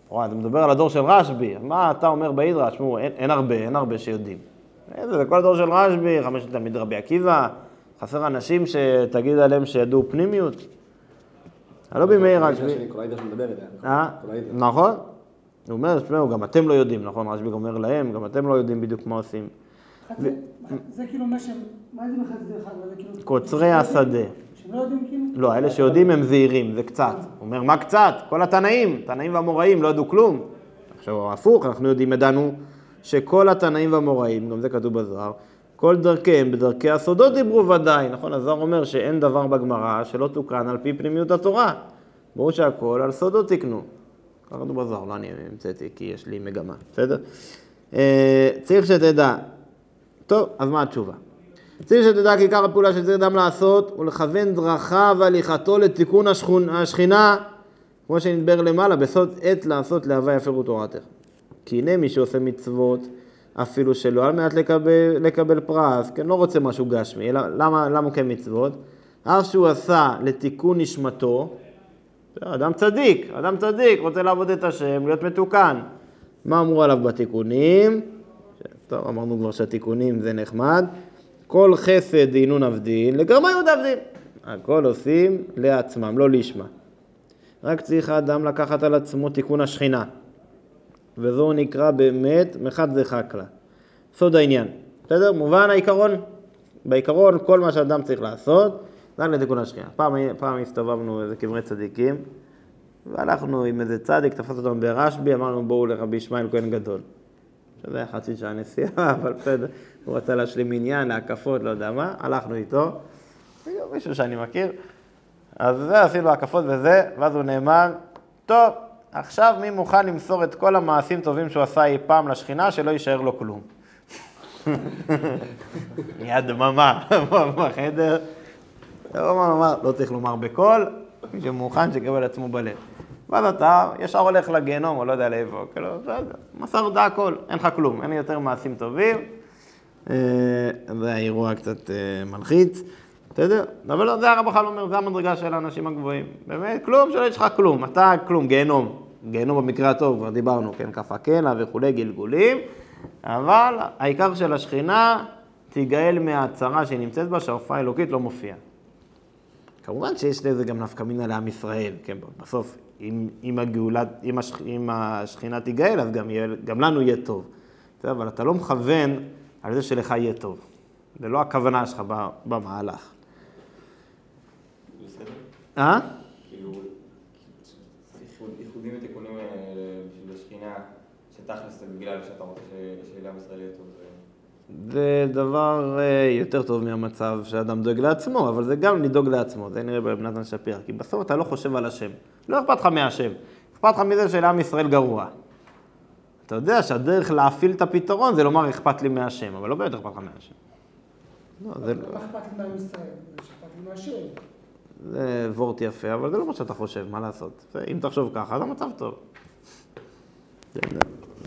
אתה מדבר על הדור של רשב"י, מה אתה אומר בהידרה? תשמעו, אין הרבה שיודעים. זה כל הדור של רשב"י, 5 תלמיד רבי עקיבא, חסר אנשים שתגיד עליהם שידעו פנימיות. הלא בימי רשב"י. כל ההידרה שמדבר אליה. נכון. הוא אומר, תשמעו, גם אתם לא יודעים, נכון? רשב"י אומר להם, גם אתם לא יודעים בדיוק מה עושים. זה כאילו מה זה מחץ זה אחד? קוצרי השדה. שלא יודעים כאילו? לא, אלה שיודעים הם זהירים, זה קצת. הוא אומר, מה קצת? כל התנאים והאמוראים לא ידעו כלום. עכשיו, הפוך, אנחנו ידענו שכל התנאים והאמוראים, גם זה כתוב בזוהר, כל דרכיהם בדרכי הסודות דיברו ודאי, נכון? הזוהר אומר שאין דבר בגמרא שלא תוקן על פי פנימיות התורה. ברור שהכל על סודות תקנו. ככה כתוב בזוהר, לא אני המצאתי כי יש לי מגמה, בסדר? צריך שתדע. טוב, אז מה התשובה? צריך שתדע כי עיקר הפעולה שצריך אדם לעשות הוא לכוון דרכיו והליכתו לתיקון השכינה, כמו שנדבר למעלה, בסוד עת לעשות להווה יפרו תורתך. כי הנה מי שעושה מצוות, אפילו שלא על מנת לקבל פרס, כן, לא רוצה משהו גשמי, אלא למה כן מצוות? אף שהוא עשה לתיקון נשמתו, אדם צדיק, רוצה לעבוד את השם, להיות מתוקן. מה אמרו עליו בתיקונים? טוב, אמרנו כבר שהתיקונים זה נחמד. כל חסד אינון עבדין, לגרמיות עבדין. הכל עושים לעצמם, לא לשמה. רק צריך האדם לקחת על עצמו תיקון השכינה. וזו נקרא באמת מחד זה חקלה. סוד העניין. בסדר? מובן העיקרון? בעיקרון כל מה שאדם צריך לעשות, זה לתיקון השכינה. פעם הסתובבנו איזה קברי צדיקים, והלכנו עם איזה צדיק, תפס אותנו ברשב"י, אמרנו בואו לרבי ישמעאל כהן גדול. שזה היה חצי שעה נסיעה, אבל בסדר, הוא רצה להשלים עניין, להקפות, לא יודע מה, הלכנו איתו, מישהו שאני מכיר, אז זה עשינו הקפות וזה, ואז הוא נאמן, טוב, עכשיו מי מוכן למסור את כל המעשים טובים שהוא עשה אי פעם לשכינה, שלא יישאר לו כלום. מיד דממה בחדר, לא צריך לומר בקול, מי שמוכן שיקבל עצמו בלב. ואז אתה ישר הולך לגיהנום, או לא יודע לאיפה, כאילו, מסר דע הכל, אין לך כלום, אין לי יותר מעשים טובים. זה האירוע קצת מלחיץ, אתה יודע, אבל זה הרמח"ל אומר, זה המדרגה של האנשים הגבוהים. באמת, כלום, שלא יש לך כלום, אתה כלום, גיהנום. גיהנום במקרה הטוב, כבר דיברנו, כן, כף הקלע וכולי, גלגולים, אבל העיקר של השכינה תיגאל מהצרה שהיא נמצאת בה, שההופעה האלוקית לא מופיעה. כמובן שיש לזה גם נפקא מינה לעם ישראל, כן, בסוף, אם השכינה תיגאל, אז גם לנו יהיה טוב. אבל אתה לא מכוון על זה שלך יהיה טוב. זה לא הכוונה שלך במהלך. בסדר? כאילו, ייחודים ותיקונים האלה בשביל שתכלס בגלל שאתה רוצה שלעם ישראל יהיה טוב. זה דבר יותר טוב מהמצב שאדם דואג לעצמו, אבל זה גם לדאוג לעצמו, זה נראה בבן נתן שפירא, כי בסוף אתה לא חושב על השם, לא אכפת לך מהשם, אכפת לך מזה שלעם ישראל גרוע. אתה יודע שהדרך להפעיל את הפתרון זה לומר אכפת לי מהשם, אבל לא באמת אכפת לך מהשם. לא אכפת לי מעם ישראל, אכפת לי מהשם. זה וורט יפה, אבל זה לא מה שאתה חושב, מה לעשות? אם תחשוב ככה, אז המצב טוב.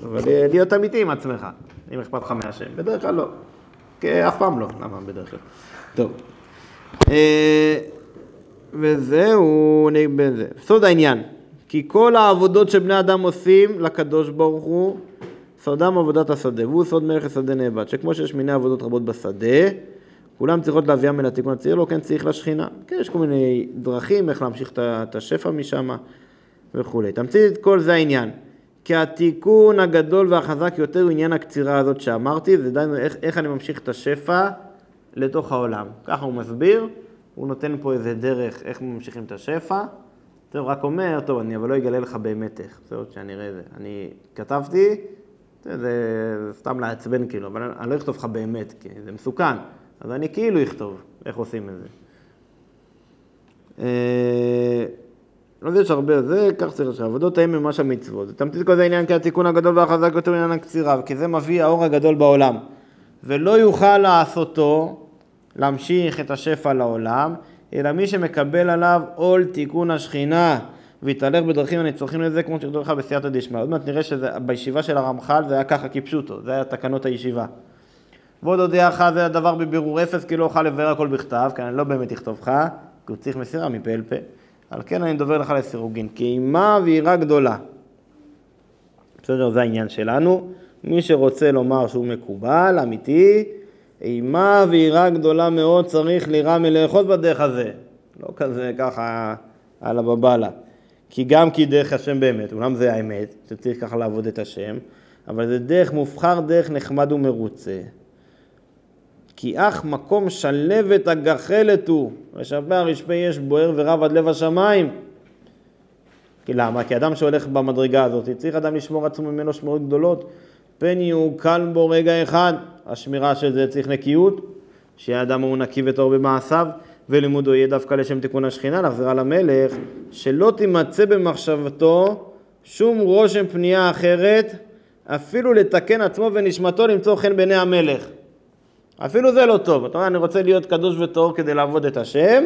אבל להיות אמיתי עם עצמך, אם אכפת לך מהשם. בדרך כלל לא. אף פעם לא. למה בדרך כלל? טוב. וזהו, סוד העניין. כי כל העבודות שבני אדם עושים לקדוש ברוך הוא, סודם עבודת השדה, והוא סוד מלך השדה נאבד, שכמו שיש מיני עבודות רבות בשדה, כולם צריכות להביאם אל התיקון הצעיר, לא כן צריך לשכינה. כן, יש כל מיני דרכים, איך להמשיך את השפע משם וכו'. תמצית את כל זה העניין. כי התיקון הגדול והחזק יותר הוא עניין הקצירה הזאת שאמרתי, זה דיינו איך אני ממשיך את השפע לתוך העולם. ככה הוא מסביר, הוא נותן פה איזה דרך איך ממשיכים את השפע. טוב, רק אומר, טוב, אני אבל לא אגלה לך באמת איך, זה עוד שאני אראה את זה. אני כתבתי, זה סתם לעצבן כאילו, אבל אני לא אכתוב לך באמת, כי זה מסוכן. אז אני כאילו אכתוב איך עושים את זה. לא יודע, יש הרבה, זה כך צריך לשאול, עבודות האם ממש המצוות. זה תמצית כל זה עניין כי התיקון הגדול והחזק יותר עניין הקצירה, כי זה מביא האור הגדול בעולם. ולא יוכל לעשותו, להמשיך את השפע לעולם, אלא מי שמקבל עליו עול תיקון השכינה, והתהלך בדרכים הנצרכים לזה, כמו שכתוב לך בסייעתא דשמיא. עוד מעט נראה שבישיבה של הרמח"ל זה היה ככה כפשוטו, זה היה תקנות הישיבה. ועוד הודיעך זה הדבר בבירור אפס, כי לא אוכל לבאר הכל בכתב, כי אני לא באמת אכתוב לך, כי הוא צריך מסירה מפה אל פה. על כן אני מדבר לך לסירוגין, כי אימה ויראה גדולה. בסדר, זה העניין שלנו. מי שרוצה לומר שהוא מקובל, אמיתי, אימה ויראה גדולה מאוד צריך לירה מלאחוז בדרך הזה. לא כזה ככה על הבבלה. כי גם כי דרך השם באמת, אולם זה האמת, שצריך ככה לעבוד את השם, אבל זה דרך מובחר, דרך נחמד ומרוצה. כי אך מקום שלבת הגחלת הוא, ושפה הרשפה יש בוער ורב עד לב השמיים. כי למה? כי אדם שהולך במדרגה הזאת, צריך אדם לשמור עצמו ממנו שמורות גדולות, פן יעוקל בו רגע אחד, השמירה של זה צריך נקיות, שיהיה אדם הוא נקי וטהור במעשיו, ולימודו יהיה דווקא לשם תיקון השכינה, להחזיר על המלך, שלא תימצא במחשבתו שום רושם פנייה אחרת, אפילו לתקן עצמו ונשמתו למצוא חן בעיני המלך. אפילו זה לא טוב. אתה אומר, אני רוצה להיות קדוש וטהור כדי לעבוד את השם,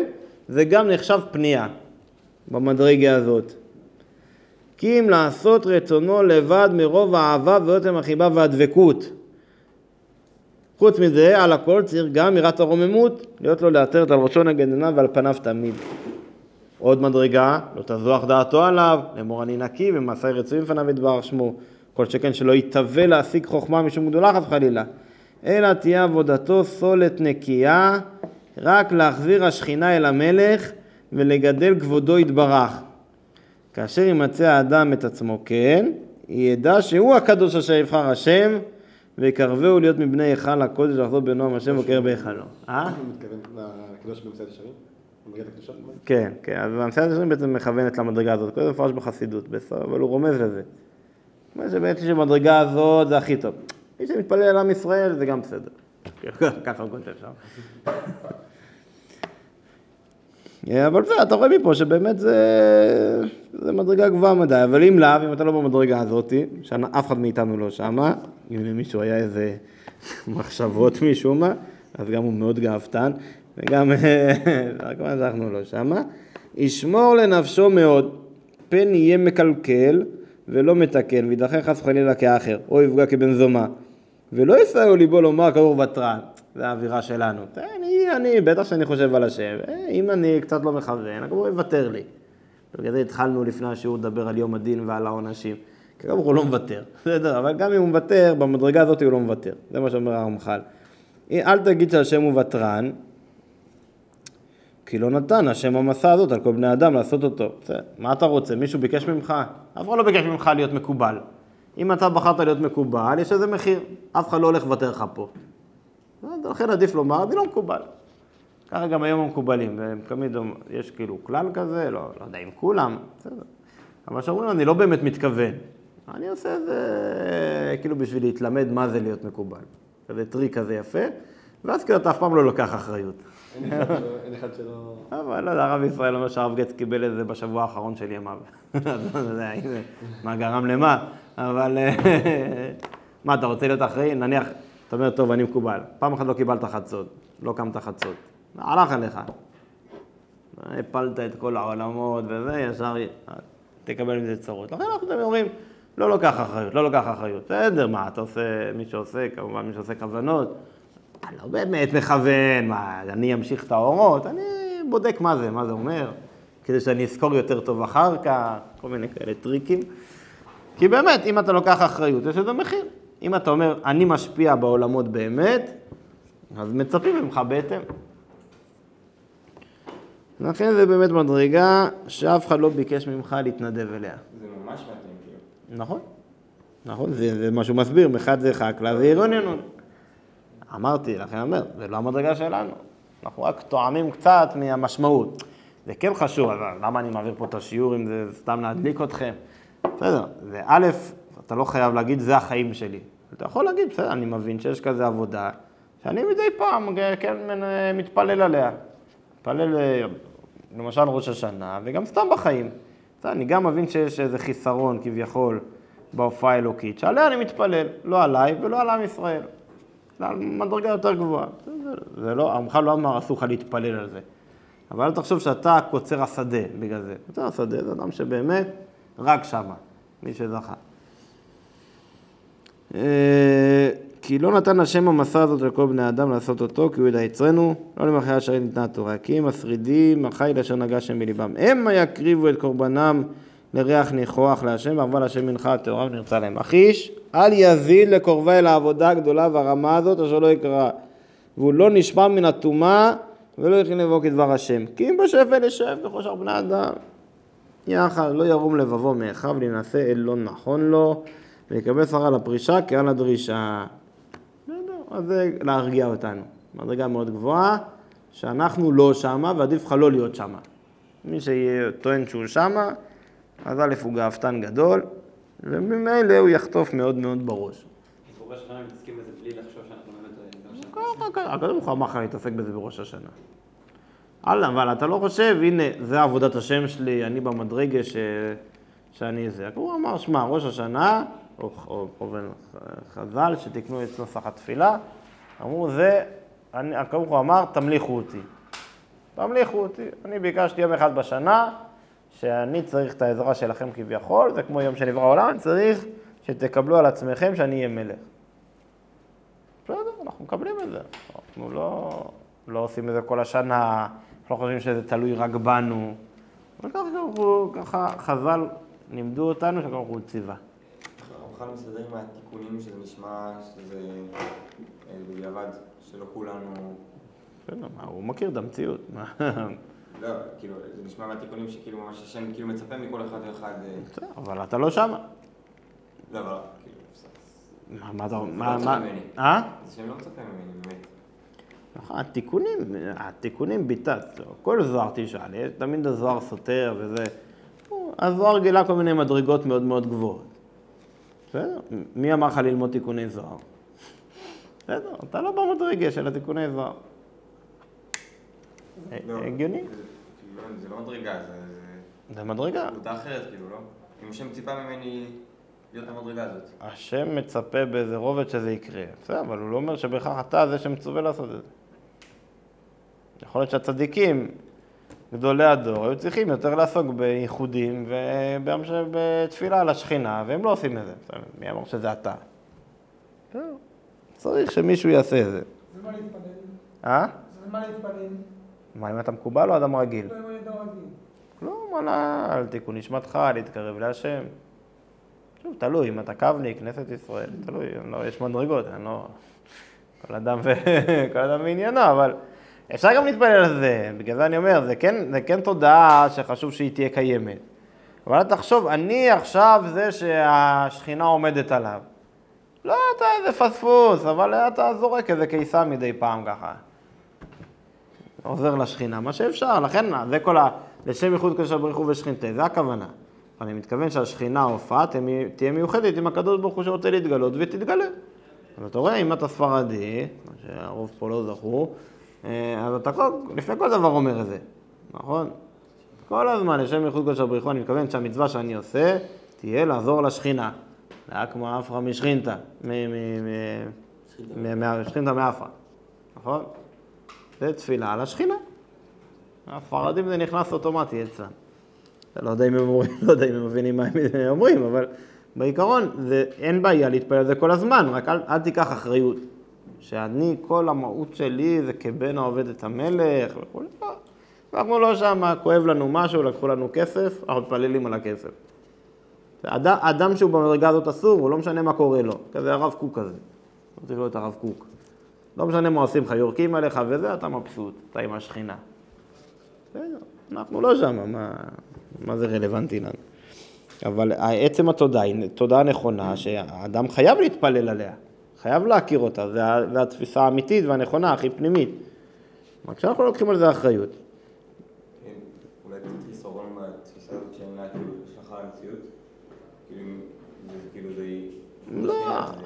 זה גם נחשב פנייה במדרגה הזאת. כי אם לעשות רצונו לבד מרוב האהבה ועוצם החיבה והדבקות. חוץ מזה, על הכל צריך גם יראת הרוממות, להיות לו לאתרת על ראשו נגד עיניו ועל פניו תמיד. עוד מדרגה, לא תזוח דעתו עליו, לאמור אני נקי ומעשי רצויים לפניו יתברך שמו. כל שכן שלא יתהווה להשיג חוכמה משום גדולה חס וחלילה. אלא תהיה עבודתו סולת נקייה, רק להחזיר השכינה אל המלך ולגדל כבודו יתברך. כאשר ימצא האדם את עצמו כן, ידע שהוא הקדוש אשר יבחר השם, ויקרבהו להיות מבני היכל הקודש לחזור בנועם השם וקרב בהיכלו. הוא מתכוון לקדוש במסעד ישרים? מדרגת הקדושה? כן, כן, אז במסעד ישרים בעצם מכוונת למדרגה הזאת, כל זה מפרש בחסידות, אבל הוא רומז לזה. מה שבעצם שהמדרגה הזאת זה הכי טוב. מי שמתפלל על עם ישראל זה גם בסדר. ככה הוא כותב שם. אבל זה, אתה רואה מפה שבאמת זה מדרגה גבוהה מדי, אבל אם לאו, אם אתה לא במדרגה הזאת, שאף אחד מאיתנו לא שמה, אם למישהו היה איזה מחשבות משום מה, אז גם הוא מאוד גאוותן, וגם אנחנו לא שמה, ישמור לנפשו מאוד, פן יהיה מקלקל ולא מתקן, וידחה חס וחלילה כאחר, או יפגע כבן זומה, ולא יסעו ליבו לומר כאור ותרן, זה האווירה שלנו. אני בטח שאני חושב על השם, אם אני קצת לא מכוון, הוא יוותר לי. בגלל זה התחלנו לפני השיעור לדבר על יום הדין ועל העונשים. כי גם הוא לא מוותר, בסדר, אבל גם אם הוא מוותר, במדרגה הזאת הוא לא מוותר. זה מה שאומר הרמח"ל. אל תגיד שהשם הוא ותרן, כי לא נתן השם המסע הזאת על כל בני אדם לעשות אותו. מה אתה רוצה? מישהו ביקש ממך? אף אחד לא ביקש ממך להיות מקובל. אם אתה בחרת להיות מקובל, יש איזה מחיר. אף אחד לא הולך לוותר לך פה. לכן עדיף לומר, אני לא מקובל. ככה גם היום המקובלים, ותמיד יש כאילו כלל כזה, לא יודע אם כולם, בסדר. אבל שאומרים, אני לא באמת מתכוון. אני עושה את זה כאילו בשביל להתלמד מה זה להיות מקובל. כזה טריק כזה יפה, ואז כאילו אתה אף פעם לא לוקח אחריות. אין אחד שלא... אבל לא יודע, הרב ישראל אומר שהרב גץ קיבל את זה בשבוע האחרון של ימיו. מה גרם למה? אבל מה, אתה רוצה להיות אחראי? נניח, אתה אומר, טוב, אני מקובל. פעם אחת לא קיבלת חצות, לא קמת חצות. הלך עליך. הפלת את כל העולמות וזה, ישר תקבל מזה צרות. לכן אנחנו תמיד אומרים, לא לוקח אחריות, לא לוקח אחריות. בסדר, מה, אתה עושה, מי שעושה, כמובן מי שעושה כוונות. אני לא באמת מכוון, מה, אני אמשיך את האורות, אני בודק מה זה אומר, כדי שאני אזכור יותר טוב אחר כך, כל מיני כאלה טריקים. כי באמת, אם אתה לוקח אחריות, יש איזה מחיר. אם אתה אומר, אני משפיע בעולמות באמת, אז מצפים ממך בהתאם. לכן זה באמת מדרגה שאף אחד לא ביקש ממך להתנדב אליה. זה ממש מתאים, כאילו. נכון, נכון, זה משהו מסביר, מחד זה חקלה, זה עירונינון. אמרתי, לכן אומר, זה לא המדרגה שלנו. אנחנו רק תואמים קצת מהמשמעות. זה כן חשוב, אז למה אני מעביר פה את השיעור אם זה סתם להדליק אתכם? בסדר, זה א', אתה לא חייב להגיד, זה החיים שלי. אתה יכול להגיד, בסדר, אני מבין שיש כזה עבודה, שאני מדי פעם כן מתפלל עליה. מתפלל למשל ראש השנה, וגם סתם בחיים. אני גם מבין שיש איזה חיסרון כביכול בהופעה האלוקית, שעליה אני מתפלל, לא עליי ולא על עם ישראל. זה על מדרגה יותר גבוהה. זה לא, עמך לא אמר, אסור לך להתפלל על זה. אבל אל תחשוב שאתה קוצר השדה בגלל זה. קוצר השדה זה אדם שבאמת רק שמה, מי שזכה. כי לא נתן השם המסע הזאת לכל בני אדם לעשות אותו, כי הוא ידע יצרנו, לא למחיה אשר ניתנה התורה. כי אם השרידים, החיל אשר נגע שם בליבם. הם יקריבו את קורבנם לריח ניחוח להשם, אבל השם מנחה התורה ונרצה להם. אחיש, אל יזיל לקורבי אל העבודה הגדולה והרמה הזאת, אשר לא יקרא. והוא לא נשמע מן הטומאה, ולא יכין לבוא כדבר השם. כי אם בשפל ישב בכל שאר בני אדם. יחד, לא ירום לבבו מאחיו, להינשא אל לא נכון לו, ויקבל שכר על הפרישה כעל הדרישה. אז זה להרגיע אותנו. מדרגה מאוד גבוהה, שאנחנו לא שמה, ועדיף לך לא להיות שמה. מי שטוען שהוא שמה, אז א' הוא גאוותן גדול, וממילא הוא יחטוף מאוד מאוד בראש. בראש השנה מתעסקים בזה בלי לחשוב שאנחנו באמת... ככה, הקדוש ברוך הוא אמר לך להתעסק בזה בראש השנה. אבל אתה לא חושב, הנה, זה עבודת השם שלי, אני במדרגה שאני זה. הוא אמר, שמע, ראש השנה, או חז"ל שתקנו את נוסח התפילה, אמרו, זה, הקדוש ברוך הוא אמר, תמליכו אותי. תמליכו אותי. אני ביקשתי יום אחד בשנה, שאני צריך את העזרה שלכם כביכול, זה כמו יום שנברא העולם, אני צריך שתקבלו על עצמכם שאני אהיה מלך. בסדר, אנחנו מקבלים את זה. אנחנו לא עושים את זה כל השנה, אנחנו לא חושבים שזה תלוי רק בנו. וככה חז"ל לימדו אותנו שככה הוא ציווה. הרמח"ל מסתדר עם התיקונים שזה נשמע שזה בדיעבד, שלא כולנו... בסדר, הוא מכיר את המציאות. לא, כאילו, זה נשמע מהתיקונים שכאילו ממש השם כאילו מצפה מכל אחד ואחד... בסדר, אבל אתה לא שמה. לא, אבל כאילו... מה אתה... זה לא מצפה ממני. זה שהם לא מצפה ממני, באמת. נכון, התיקונים ביטת. כל זוהר תשאל, יש תמיד הזוהר סותר וזה... הזוהר גילה כל מיני מדרגות מאוד מאוד גבוהות. בסדר? מי אמר לך ללמוד תיקוני זוהר? בסדר, אתה לא במדרגה של התיקוני זוהר. הגיוני? זה לא מדרגה, זה מדרגה. עבודה אחרת, כאילו, לא? אם השם ציפה ממני להיות המדרגה הזאת. השם מצפה באיזה רובד שזה יקרה. בסדר, אבל הוא לא אומר שבכך אתה זה שמצווה לעשות את זה. יכול להיות שהצדיקים, גדולי הדור, היו צריכים יותר לעסוק בייחודים ובתפילה על השכינה, והם לא עושים את זה. מי אמר שזה אתה? צריך שמישהו יעשה את זה. זה מה להתפלל? זה מה להתפלל? מה, אם אתה מקובל או אדם רגיל? לא, אם אני אדם רגיל. לא, מה, אל תיקון נשמתך, להתקרב להשם. שוב, תלוי, אם אתה קבניק, כנסת ישראל, תלוי, לא, יש מדרגות, לא... כל אדם בעניינו, אבל אפשר גם להתפלל על זה, בגלל זה אני אומר, זה כן תודעה שחשוב שהיא תהיה קיימת. אבל תחשוב, אני עכשיו זה שהשכינה עומדת עליו. לא, אתה איזה פספוס, אבל אתה זורק איזה קיסה מדי פעם ככה. עוזר לשכינה, מה שאפשר, לכן זה כל לשם ייחוד קדוש בריך הוא ושכינתה, זה הכוונה. אני מתכוון שהשכינה, ההופעה, תהיה מיוחדת עם הקדוש ברוך הוא שרוצה להתגלות ותתגלה. אז אתה רואה, אם אתה ספרדי, שהרוב פה לא זכו, אז אתה לפני כל דבר אומר את זה, נכון? כל הזמן, לשם ייחוד קודש בריחו, אני מתכוון שהמצווה שאני עושה, תהיה לעזור לשכינה. זה היה כמו אפרה משכינתה, משכינתה מאפרה, נכון? זה תפילה על השכינה. הספרדים זה נכנס אוטומטי אצלם. לא יודע אם הם מבינים מה הם אומרים, אבל בעיקרון אין בעיה להתפלל על זה כל הזמן, רק אל תיקח אחריות. שאני, כל המהות שלי זה כבן העובד את המלך וכו'. אנחנו לא שם, כואב לנו משהו, לקחו לנו כסף, אנחנו מתפללים על הכסף. אדם שהוא במדרגה הזאת אסור, הוא לא משנה מה קורה לו. כזה הרב קוק כזה. לא צריך להיות הרב קוק. לא משנה מה עושים לך, יורקים עליך וזה, אתה מבסוט, אתה עם השכינה. אנחנו לא שם, מה זה רלוונטי לנו? אבל עצם התודעה היא תודעה נכונה שהאדם חייב להתפלל עליה, חייב להכיר אותה, זה התפיסה האמיתית והנכונה, הכי פנימית. רק שאנחנו לוקחים על זה אחריות. אולי קצת חיסרון מהתפיסה הזאת שאין לה כאילו השלכה על המציאות? כאילו זה... לא,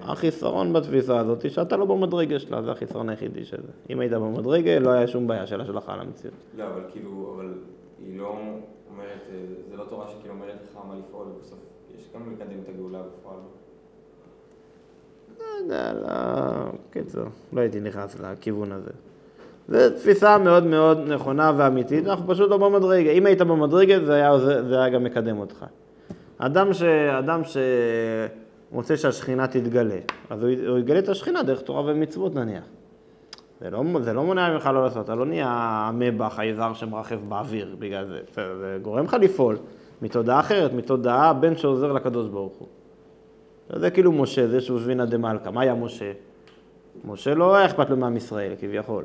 החיסרון בתפיסה הזאת היא שאתה לא במדרגה שלה, זה החיסרון היחידי של זה. אם היית במדרגה, לא היה שום בעיה של השלכה על המציאות. לא, אבל כאילו, היא לא אומרת, זה לא תורה שכאילו אומרת לך מה לפעול, ובסוף יש גם לקדם את הגאולה בפועל. לא יודע, קיצור, לא הייתי נכנס לכיוון הזה. זו תפיסה מאוד מאוד נכונה ואמיתית, אנחנו פשוט לא במדרגה. אם היית במדרגה, זה היה גם מקדם אותך. אדם רוצה שהשכינה תתגלה, אז הוא יגלה את השכינה דרך תורה ומצוות נניח. זה לא מונע ממך לא לעשות, אתה לא נהיה המבח, היזהר שמרחב באוויר בגלל זה. זה גורם לך לפעול מתודעה אחרת, מתודעה בן שעוזר לקדוש ברוך הוא. זה כאילו משה, זה שהוא שבינה דמלכה. מה היה משה? משה לא היה אכפת לו מעם ישראל, כביכול.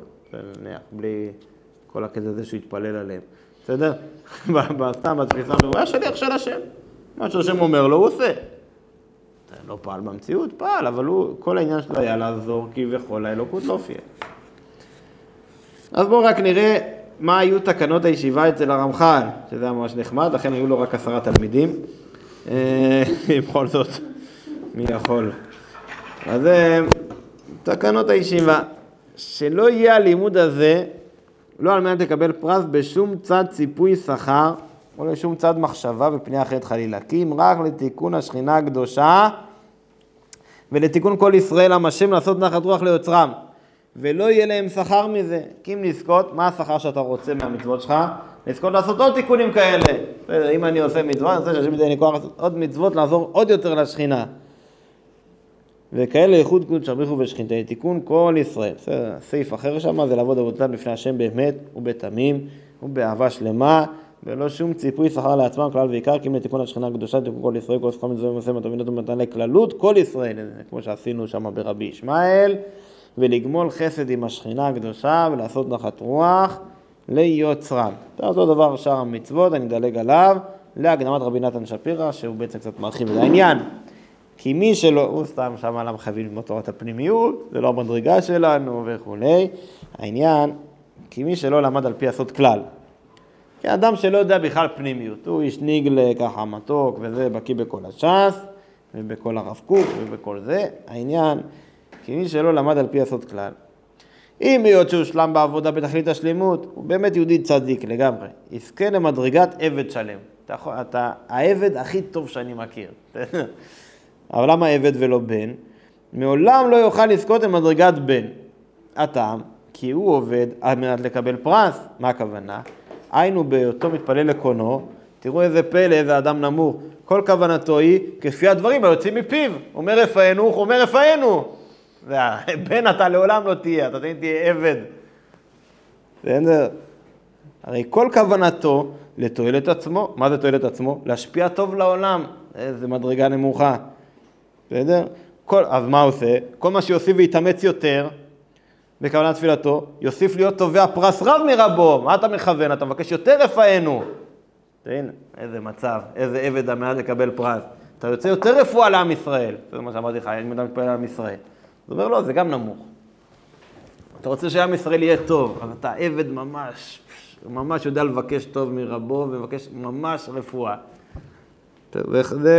נניח, בלי כל הקטע הזה שהוא התפלל עליהם. בסדר? בסתם, בתפיסה, הוא היה שליח של השם. מה שהשם אומר לו, הוא עושה. לא פעל במציאות, פעל, אבל כל העניין שלו היה לעזור כביכול האלוקות לא הופיע. אז בואו רק נראה מה היו תקנות הישיבה אצל הרמח"ל, שזה היה ממש נחמד, לכן היו לו רק 10 תלמידים. בכל זאת, מי יכול? אז תקנות הישיבה, שלא יהיה הלימוד הזה, לא על מנת לקבל פרס בשום צד ציפוי שכר, או לשום צד מחשבה בפני אחרת חלילה, כי אם רק לתיקון השכינה הקדושה, ולתיקון כל ישראל עם השם לעשות נחת רוח ליוצרם, ולא יהיה להם שכר מזה. כי אם נזכות, מה השכר שאתה רוצה מהמצוות שלך? נזכות לעשות עוד תיקונים כאלה. אם אני עושה מצווה, אני רוצה שהשם ייתן לי כוח לעשות עוד מצוות, לעזור עוד יותר לשכינה. וכאלה ייחוד קודש בריחו ושכינתה, תיקון כל ישראל. סעיף אחר שם זה לעבוד עבודתם לפני השם באמת ובתמים ובאהבה שלמה, ולא שום ציפוי שכר לעצמם כלל ועיקר, כי אם לתיקון השכינה הקדושה, תיקון כל ישראל, כל שכר מצווה ומסיים התמידות ומתן לכללות כל ישראל, כמו שעשינו שם ברבי ישמעאל, ולגמול חסד עם השכינה הקדושה ולעשות נחת רוח ליוצרם. זה אותו דבר שאר המצוות, אני אדלג עליו, להקדמת רבי נתן שפירא, שהוא בעצם קצת מרחיב את העניין. כי מי שלא, הוא סתם שם עליו חייבים ללמוד תורת הפנימיות, זה לא המדרגה שלנו וכו'. העניין, כי מי שלא למד על פי הסוד כלל, כי אדם שלא יודע בכלל פנימיות, הוא איש ניגלה ככה מתוק וזה, בקיא בכל הש"ס ובכל הרב קוק ובכל זה, העניין, כי מי שלא למד על פי הסוד כלל, אם היות שהוא שלם בעבודה בתכלית השלימות, הוא באמת יהודי צדיק לגמרי, יזכה למדרגת עבד שלם. אתה העבד הכי טוב שאני מכיר. אבל למה עבד ולא בן? מעולם לא יוכל לזכות למדרגת בן. הטעם, כי הוא עובד על מנת לקבל פרס. מה הכוונה? היינו באותו מתפלל לקונו, תראו איזה פלא, איזה אדם נמוך. כל כוונתו היא, כפי הדברים היוצאים מפיו. אומר רפאנו, הוא אומר רפאנו. בן אתה לעולם לא תהיה, אתה תהיה עבד. בסדר? הרי כל כוונתו לתועלת עצמו. מה זה תועלת עצמו? להשפיע טוב לעולם. איזה מדרגה נמוכה. בסדר? אז מה עושה? כל מה שיוסיף ויתאמץ יותר, בכוונת תפילתו, יוסיף להיות תובע פרס רב מרבו. מה אתה מכוון? אתה מבקש יותר רפאנו. הנה, איזה מצב, איזה עבד המעט לקבל פרס. אתה יוצא יותר רפואה לעם ישראל. זה מה שאמרתי לך, אם אדם מתפלל לעם ישראל. זאת אומרת, לא, זה גם נמוך. אתה רוצה שעם ישראל יהיה טוב, אז אתה עבד ממש יודע לבקש טוב מרבו, ומבקש ממש רפואה.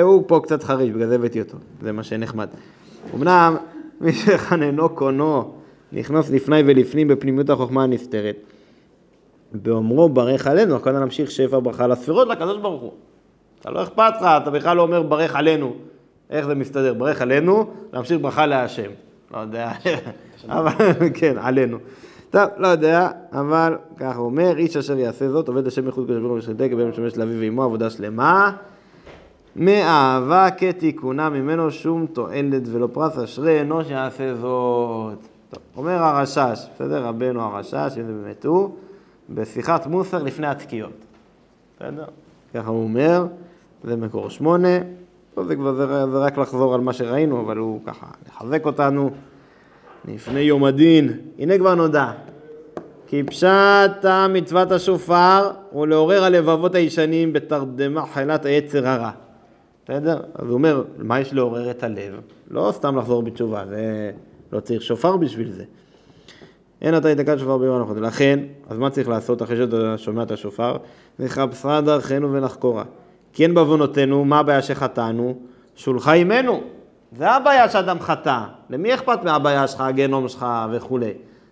הוא פה קצת חריש, בגלל זה הבאתי אותו, זה מה שנחמד. אמנם, מי שחננו קונו, נכנס לפני ולפנים בפנימיות החוכמה הנסתרת. באומרו ברך עלינו, הכוונה להמשיך שפע ברכה לספירות לקדוש ברוך הוא. אתה לא אכפת לך, אתה בכלל לא אומר ברך עלינו. איך זה מסתדר? ברך עלינו, להמשיך ברכה להשם. לא יודע, אבל כן, עלינו. טוב, לא יודע, אבל ככה הוא אומר, איש אשר יעשה זאת, עובד השם מחוץ קדוש ברוך הוא ושחיטה, כבן משמש לאביו ואמו, עבודה שלמה. מאהבה כתיקונה ממנו שום תועלת ולא פרס, אשרי אנוש יעשה זאת. טוב, אומר הרשש, בסדר? רבנו הרשש, אם זה באמת הוא, בשיחת מוסר לפני התקיעות. בסדר? ככה הוא אומר, זה מקור 8, זה רק לחזור על מה שראינו, אבל הוא ככה לחזק אותנו. לפני יום הדין, הנה כבר נודע, כי פשט מצוות השופר הוא לעורר הלבבות הישנים בתרדמה חילת היצר הרע. בסדר? אז הוא אומר, מה יש לעורר את הלב? לא סתם לחזור בתשובה, זה לא צריך שופר בשביל זה. אין אתה יתקד שופר ביום הנחות. לכן, אז מה צריך לעשות אחרי שאתה שומע את השופר? וחפשה דרכנו ונחקורה. כי אין בעוונותינו, מה הבעיה שחטאנו? שולחה עמנו. זה הבעיה שאדם חטא. למי אכפת מהבעיה שלך, הגנום שלך וכו'.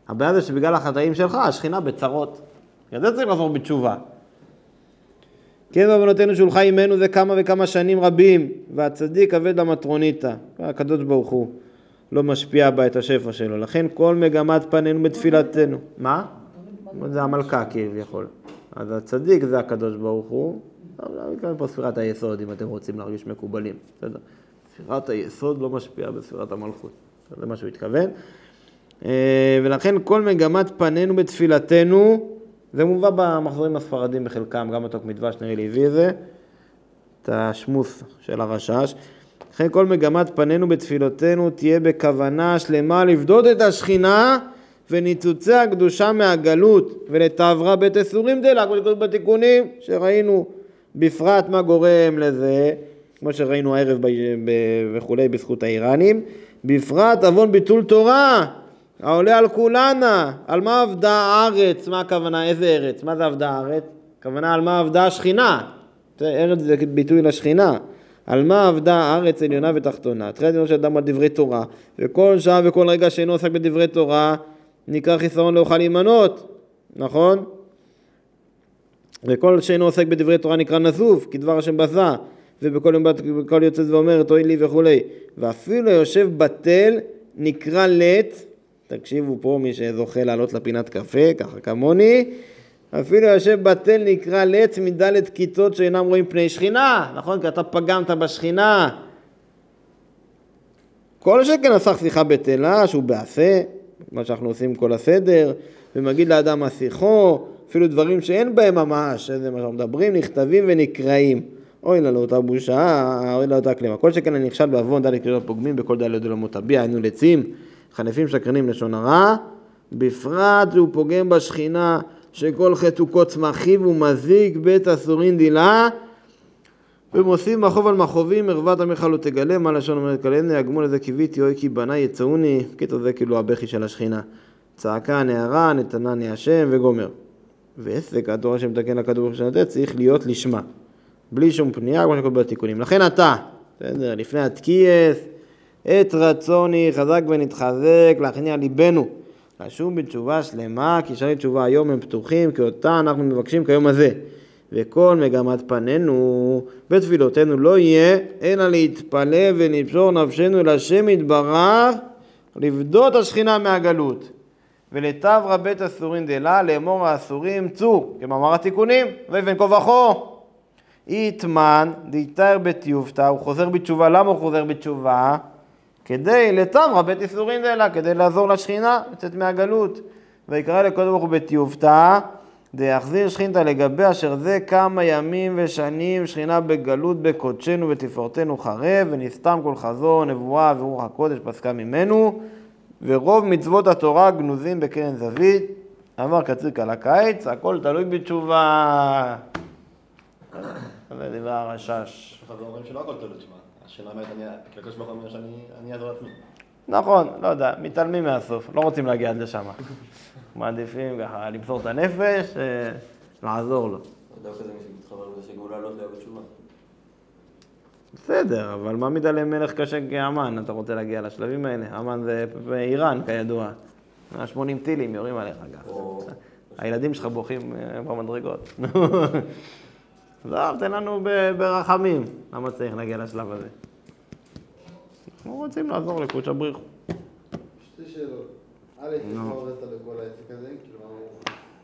הבעיה זה שבגלל החטאים שלך, השכינה בצרות. זה צריך לחזור בתשובה. כן, בעוונותינו שולחה עמנו זה כמה וכמה שנים רבים, והצדיק עבד למטרוניתא. הקדוש ברוך הוא לא משפיע בה את השפע שלו. לכן כל מגמת פנינו בתפילתנו. מה? זה המלכה כביכול. אז הצדיק זה הקדוש ברוך הוא. אבל פה ספירת היסוד, אם אתם רוצים להרגיש מקובלים. בסדר? ספירת היסוד לא משפיעה בספירת המלכות. זה מה שהוא התכוון. ולכן כל מגמת פנינו בתפילתנו, זה מובא במחזורים הספרדים בחלקם, גם בתוק מדבש נראה לי הביא זה, את השמוס של הרשש. לכן כל מגמת פנינו בתפילותינו תהיה בכוונה שלמה לבדוד את השכינה וניצוצי הקדושה מהגלות ולתעברה בית אסורים דלה, כמו שקוראים בתיקונים שראינו בפרט מה גורם לזה, כמו שראינו הערב וכולי בזכות האיראנים, בפרט אבון ביטול תורה, העולה על כולנה, על מה עבדה הארץ, מה הכוונה, איזה ארץ, מה זה עבדה הארץ? הכוונה על מה עבדה השכינה, ארץ זה ביטוי לשכינה, על מה עבדה הארץ עליונה ותחתונה, תחילת דינו של אדם על דברי תורה, וכל שעה וכל רגע שאינו עוסק בדברי תורה, נקרא חיסרון לאוכל להימנות, נכון? וכל שאינו עוסק בדברי תורה נקרא נזוף, כדבר השם בזה, ובכל יוצאת ואומרת, אוי לי וכו'. ואפילו יושב בטל נקרא לט, תקשיבו פה מי שזוכה לעלות לפינת קפה, ככה כמוני, אפילו יושב בטל נקרא לט מדלת כיתות שאינם רואים פני שכינה, נכון? כי אתה פגמת בשכינה. כל שכן הסך שיחה בטלה, שהוא בעשה, מה שאנחנו עושים כל הסדר, ומגיד לאדם השיחו, אפילו דברים שאין בהם ממש, זה מה שאנחנו מדברים, נכתבים ונקראים. אוי לה לאותה בושה, אוי לה לאותה כלמה. כל שכן הנכשל בעוון דלת קריאות פוגמים, בכל דלת עולמות הביע, היינו לצים, חנפים שקרנים לשון הרע, בפרט הוא פוגם בשכינה, שכל חטוקו צמחיו ומזיק בית אסורין דילה, ומוסיף מחוב על מחובים, ערוות המחל לא תגלה, מה לשון אומרת כלם, יגמו לזה קיוויתי, אוי כי בנה יצאוני, קטע זה כאילו הבכי של השכינה. צעקה נערה, נתנני השם וגומר. ועסק התורה שמתקן לכדור שנתת צריך להיות לשמה. בלי שום פנייה, כמו שקורה בתיקונים. לכן אתה, בסדר, לפני התקייס, את רצוני, חזק ונתחזק, להכניע ליבנו. לשום בתשובה שלמה, כי שערי תשובה היום הם פתוחים, כי אותה אנחנו מבקשים כיום הזה. וכל מגמת פנינו בתפילותינו לא יהיה, אלא להתפלא ונפשור נפשנו לשם יתברך, לבדות השכינה מהגלות. ולתעברה בית אסורין דלה, לאמור האסורים צאו, כמאמר התיקונים, ואבן כה וכה. יתמן דייתר בתיובתא, הוא חוזר בתשובה. למה הוא חוזר בתשובה? כדי לתעברה בית אסורין דלה, כדי לעזור לשכינה, לצאת מהגלות. ויקרא לקדוש ברוך הוא בתיובתא, דיחזיר שכינתא לגבי אשר זה כמה ימים ושנים שכינה בגלות בקודשנו ותפארתנו חרב, ונסתם כל חזון, נבואה ורוח הקודש פסקה ממנו, ורוב מצוות התורה גנוזים בקרן זווית. אמר קציק על הקיץ, הכל תלוי בתשובה. זה דבר הרשש. זה אומרים שלא הכל תלוי תשובה. השאלה אומרת, הקדוש ברוך הוא אומר שאני אעזור לעצמי. נכון, לא יודע, מתעלמים מהסוף, לא רוצים להגיע עד לשם. מעדיפים ככה למסור את הנפש, לעזור לו. דווקא זה מי שמתחבר לזה שגאולה לא תהיה בתשובה. בסדר, אבל מה מעמיד עליהם מלך קשה כאמן? אתה רוצה להגיע לשלבים האלה? אמן זה באיראן, כידוע. 180 טילים יורים עליך גם. הילדים שלך בוכים במדרגות. תן לנו ברחמים. למה צריך להגיע לשלב הזה? אנחנו רוצים לעזור לקודש הבריחו. שתי שאלות. א', מה הורדת לכל העסק הזה? כאילו,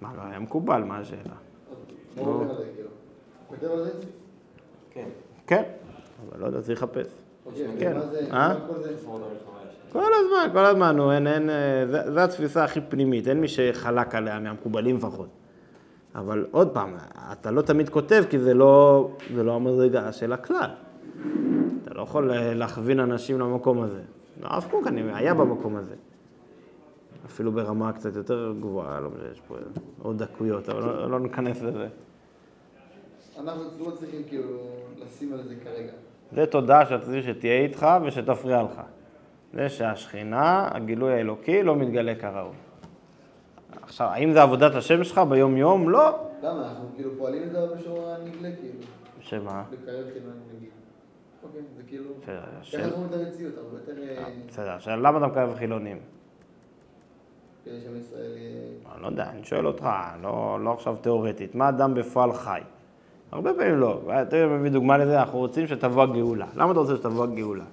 מה, לא היה מקובל, מה השאלה? מה הוא אומר עליי, כאילו? הוא כותב על זה? כן. כן, אבל לא יודע, צריך לחפש. כן. מה זה? אה? מה כל זה? כל הזמן, נו, זה התפיסה הכי פנימית, אין מי שחלק עליה, מהמקובלים לפחות. אבל עוד פעם, אתה לא תמיד כותב, כי זה לא המדרגה של הכלל. אתה לא יכול להכווין אנשים למקום הזה. הרב קוק היה במקום הזה. אפילו ברמה קצת יותר גבוהה, לא משנה, יש פה עוד דקויות, אבל לא ניכנס לזה. אנחנו לא צריכים כאילו לשים על זה כרגע. זה תודה שאתה צריך שתהיה איתך ושתפריע לך. זה שהשכינה, הגילוי האלוקי, לא מתגלה כראוי. עכשיו, האם זה עבודת השם שלך ביום יום? לא. למה? אנחנו כאילו פועלים את זה בשורה הנגלה, כאילו. שמה? בקרב כאילו נגיד. אוקיי, זה כאילו... בסדר, ככה רואים את המציאות, הרבה יותר... בסדר, עכשיו, למה אתה מקרב חילונים? כדי שעם ישראל... אני לא יודע, אני שואל אותך, לא עכשיו תיאורטית. מה אדם בפועל חי? הרבה פעמים לא. אתה מביא דוגמה לזה, אנחנו רוצים שתבוא הגאולה. למה אתה רוצה שתבוא הגאולה?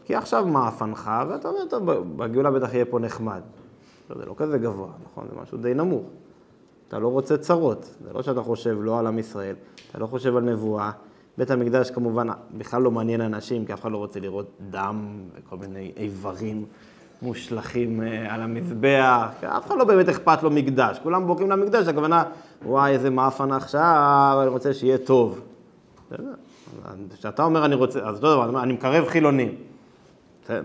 כי עכשיו מאפנך, ואתה אומר, טוב, בגאולה בטח יהיה פה נחמד. זה לא כזה גבוה, נכון? זה משהו די נמוך. אתה לא רוצה צרות. זה לא שאתה חושב לא על עם ישראל, אתה לא חושב על נבואה. בית המקדש כמובן בכלל לא מעניין אנשים, כי אף אחד לא רוצה לראות דם וכל מיני איברים מושלכים על המזבח. אף אחד לא באמת אכפת לו מקדש. כולם בוכים למקדש, הכוונה, וואי, איזה מאפן עכשיו, אני רוצה שיהיה טוב. כשאתה אומר אני רוצה, אז אותו דבר, אני מקרב חילונים.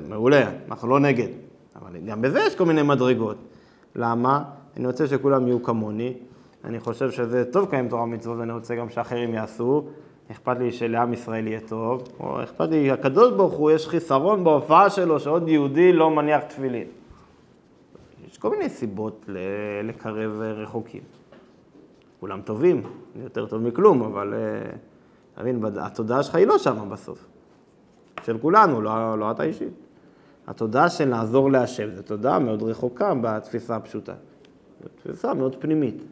מעולה, אנחנו לא נגד. אבל גם בזה יש כל מיני מדרגות. למה? אני רוצה שכולם יהיו כמוני. אני חושב שזה טוב קיים תורה ומצוות, ואני רוצה גם שאחרים יעשו. אכפת לי שלעם ישראל יהיה טוב. או אכפת לי, הקדוש ברוך הוא, יש חיסרון בהופעה שלו, שעוד יהודי לא מניח תפילין. יש כל מיני סיבות לקרב רחוקים. כולם טובים, יותר טוב מכלום, אבל תבין, התודעה שלך היא לא שם בסוף. של כולנו, לא אתה אישית. התודעה של לעזור להשם, זו תודעה מאוד רחוקה בתפיסה הפשוטה. זו תפיסה מאוד פנימית.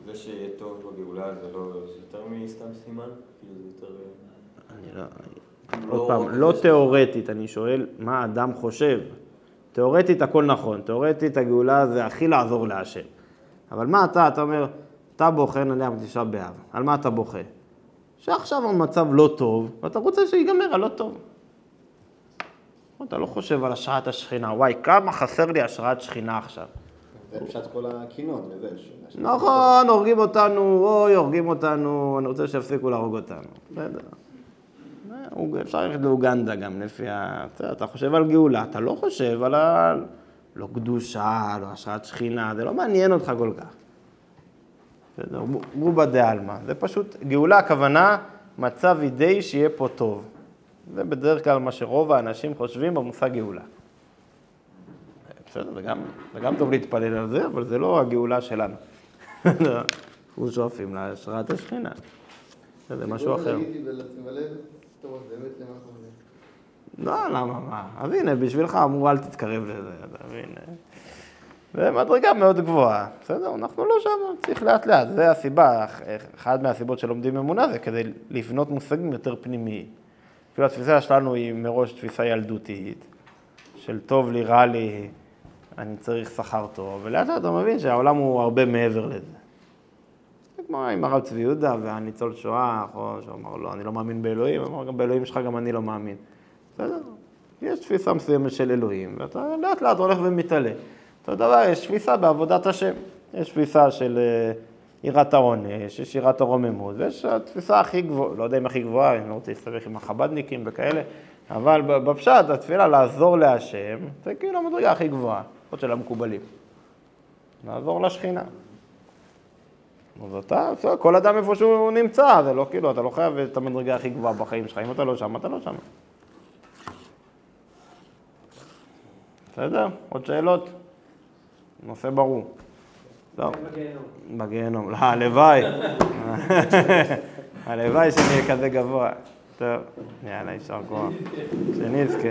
זה שיהיה טוב בגאולה זה לא יותר מסתם סימן? כאילו זה יותר... עוד פעם, לא תיאורטית, אני שואל מה האדם חושב. תיאורטית הכל נכון, תיאורטית הגאולה זה הכי לעזור להשם. אבל מה אתה אומר, אתה בוכה נניח בתשעה באב, על מה אתה בוכה? שעכשיו המצב לא טוב, ואתה רוצה שיגמר הלא טוב. אתה לא חושב על השראת השכינה, וואי, כמה חסר לי השראת שכינה עכשיו. זה פשט כל הקינות, וזה... נכון, הורגים אותנו, אוי, הורגים אותנו, אני רוצה שיפסיקו להרוג אותנו. בסדר. אפשר ללכת לאוגנדה גם, לפי ה... אתה חושב על גאולה, אתה לא חושב על לא קדושה, לא השראת שכינה, זה לא מעניין אותך כל כך. בסדר, רובה דעלמא. זה פשוט, גאולה הכוונה, מצב אידאי שיהיה פה טוב. זה בדרך כלל מה שרוב האנשים חושבים במושג גאולה. בסדר, זה גם טוב להתפלל על זה, אבל זה לא הגאולה שלנו. אנחנו שואפים להשראת השכינה. זה משהו אחר. אני ראיתי ולשים הלב, טוב, אז באמת למה זה? לא, למה, מה? אז הנה, בשבילך אמרו, אל תתקרב לזה, אתה מבין? זה מדרגה מאוד גבוהה. בסדר, אנחנו לא שם, צריך לאט לאט. זה הסיבה, אחת מהסיבות שלומדים אמונה זה כדי לבנות מושגים יותר פנימיים. אפילו התפיסה שלנו היא מראש תפיסה ילדותית, של טוב לי, רע לי, אני צריך שכר טוב, ולאט לאט אתה מבין שהעולם הוא הרבה מעבר לזה. זה כמו עם הרב צבי יהודה והניצול שואה, שאומר לו, אני לא מאמין באלוהים, אמר גם באלוהים שלך גם אני לא מאמין. בסדר, יש תפיסה מסוימת של אלוהים, ואתה לאט לאט הולך ומתעלה. אותו דבר, יש תפיסה בעבודת השם, יש תפיסה של יראת העונש, יש יראת הרוממות, ויש התפיסה הכי גבוהה, לא יודע אם הכי גבוהה, אני לא רוצה להסתבך עם החבדניקים וכאלה, אבל בפשט, התפילה לעזור להשם, זה כאילו המדרגה הכי גבוהה, זאת של המקובלים. לעזור לשכינה. אז אתה, כל אדם איפה שהוא נמצא, זה לא כאילו, אתה לא חייב את המדרגה הכי גבוהה בחיים שלך, אם אתה לא שם, אתה לא שם. בסדר? עוד שאלות? נושא ברור. לא. בגיהנום. לא, הלוואי. הלוואי שנהיה כזה גבוה. טוב, יאללה, יישר כוח. שנזכה.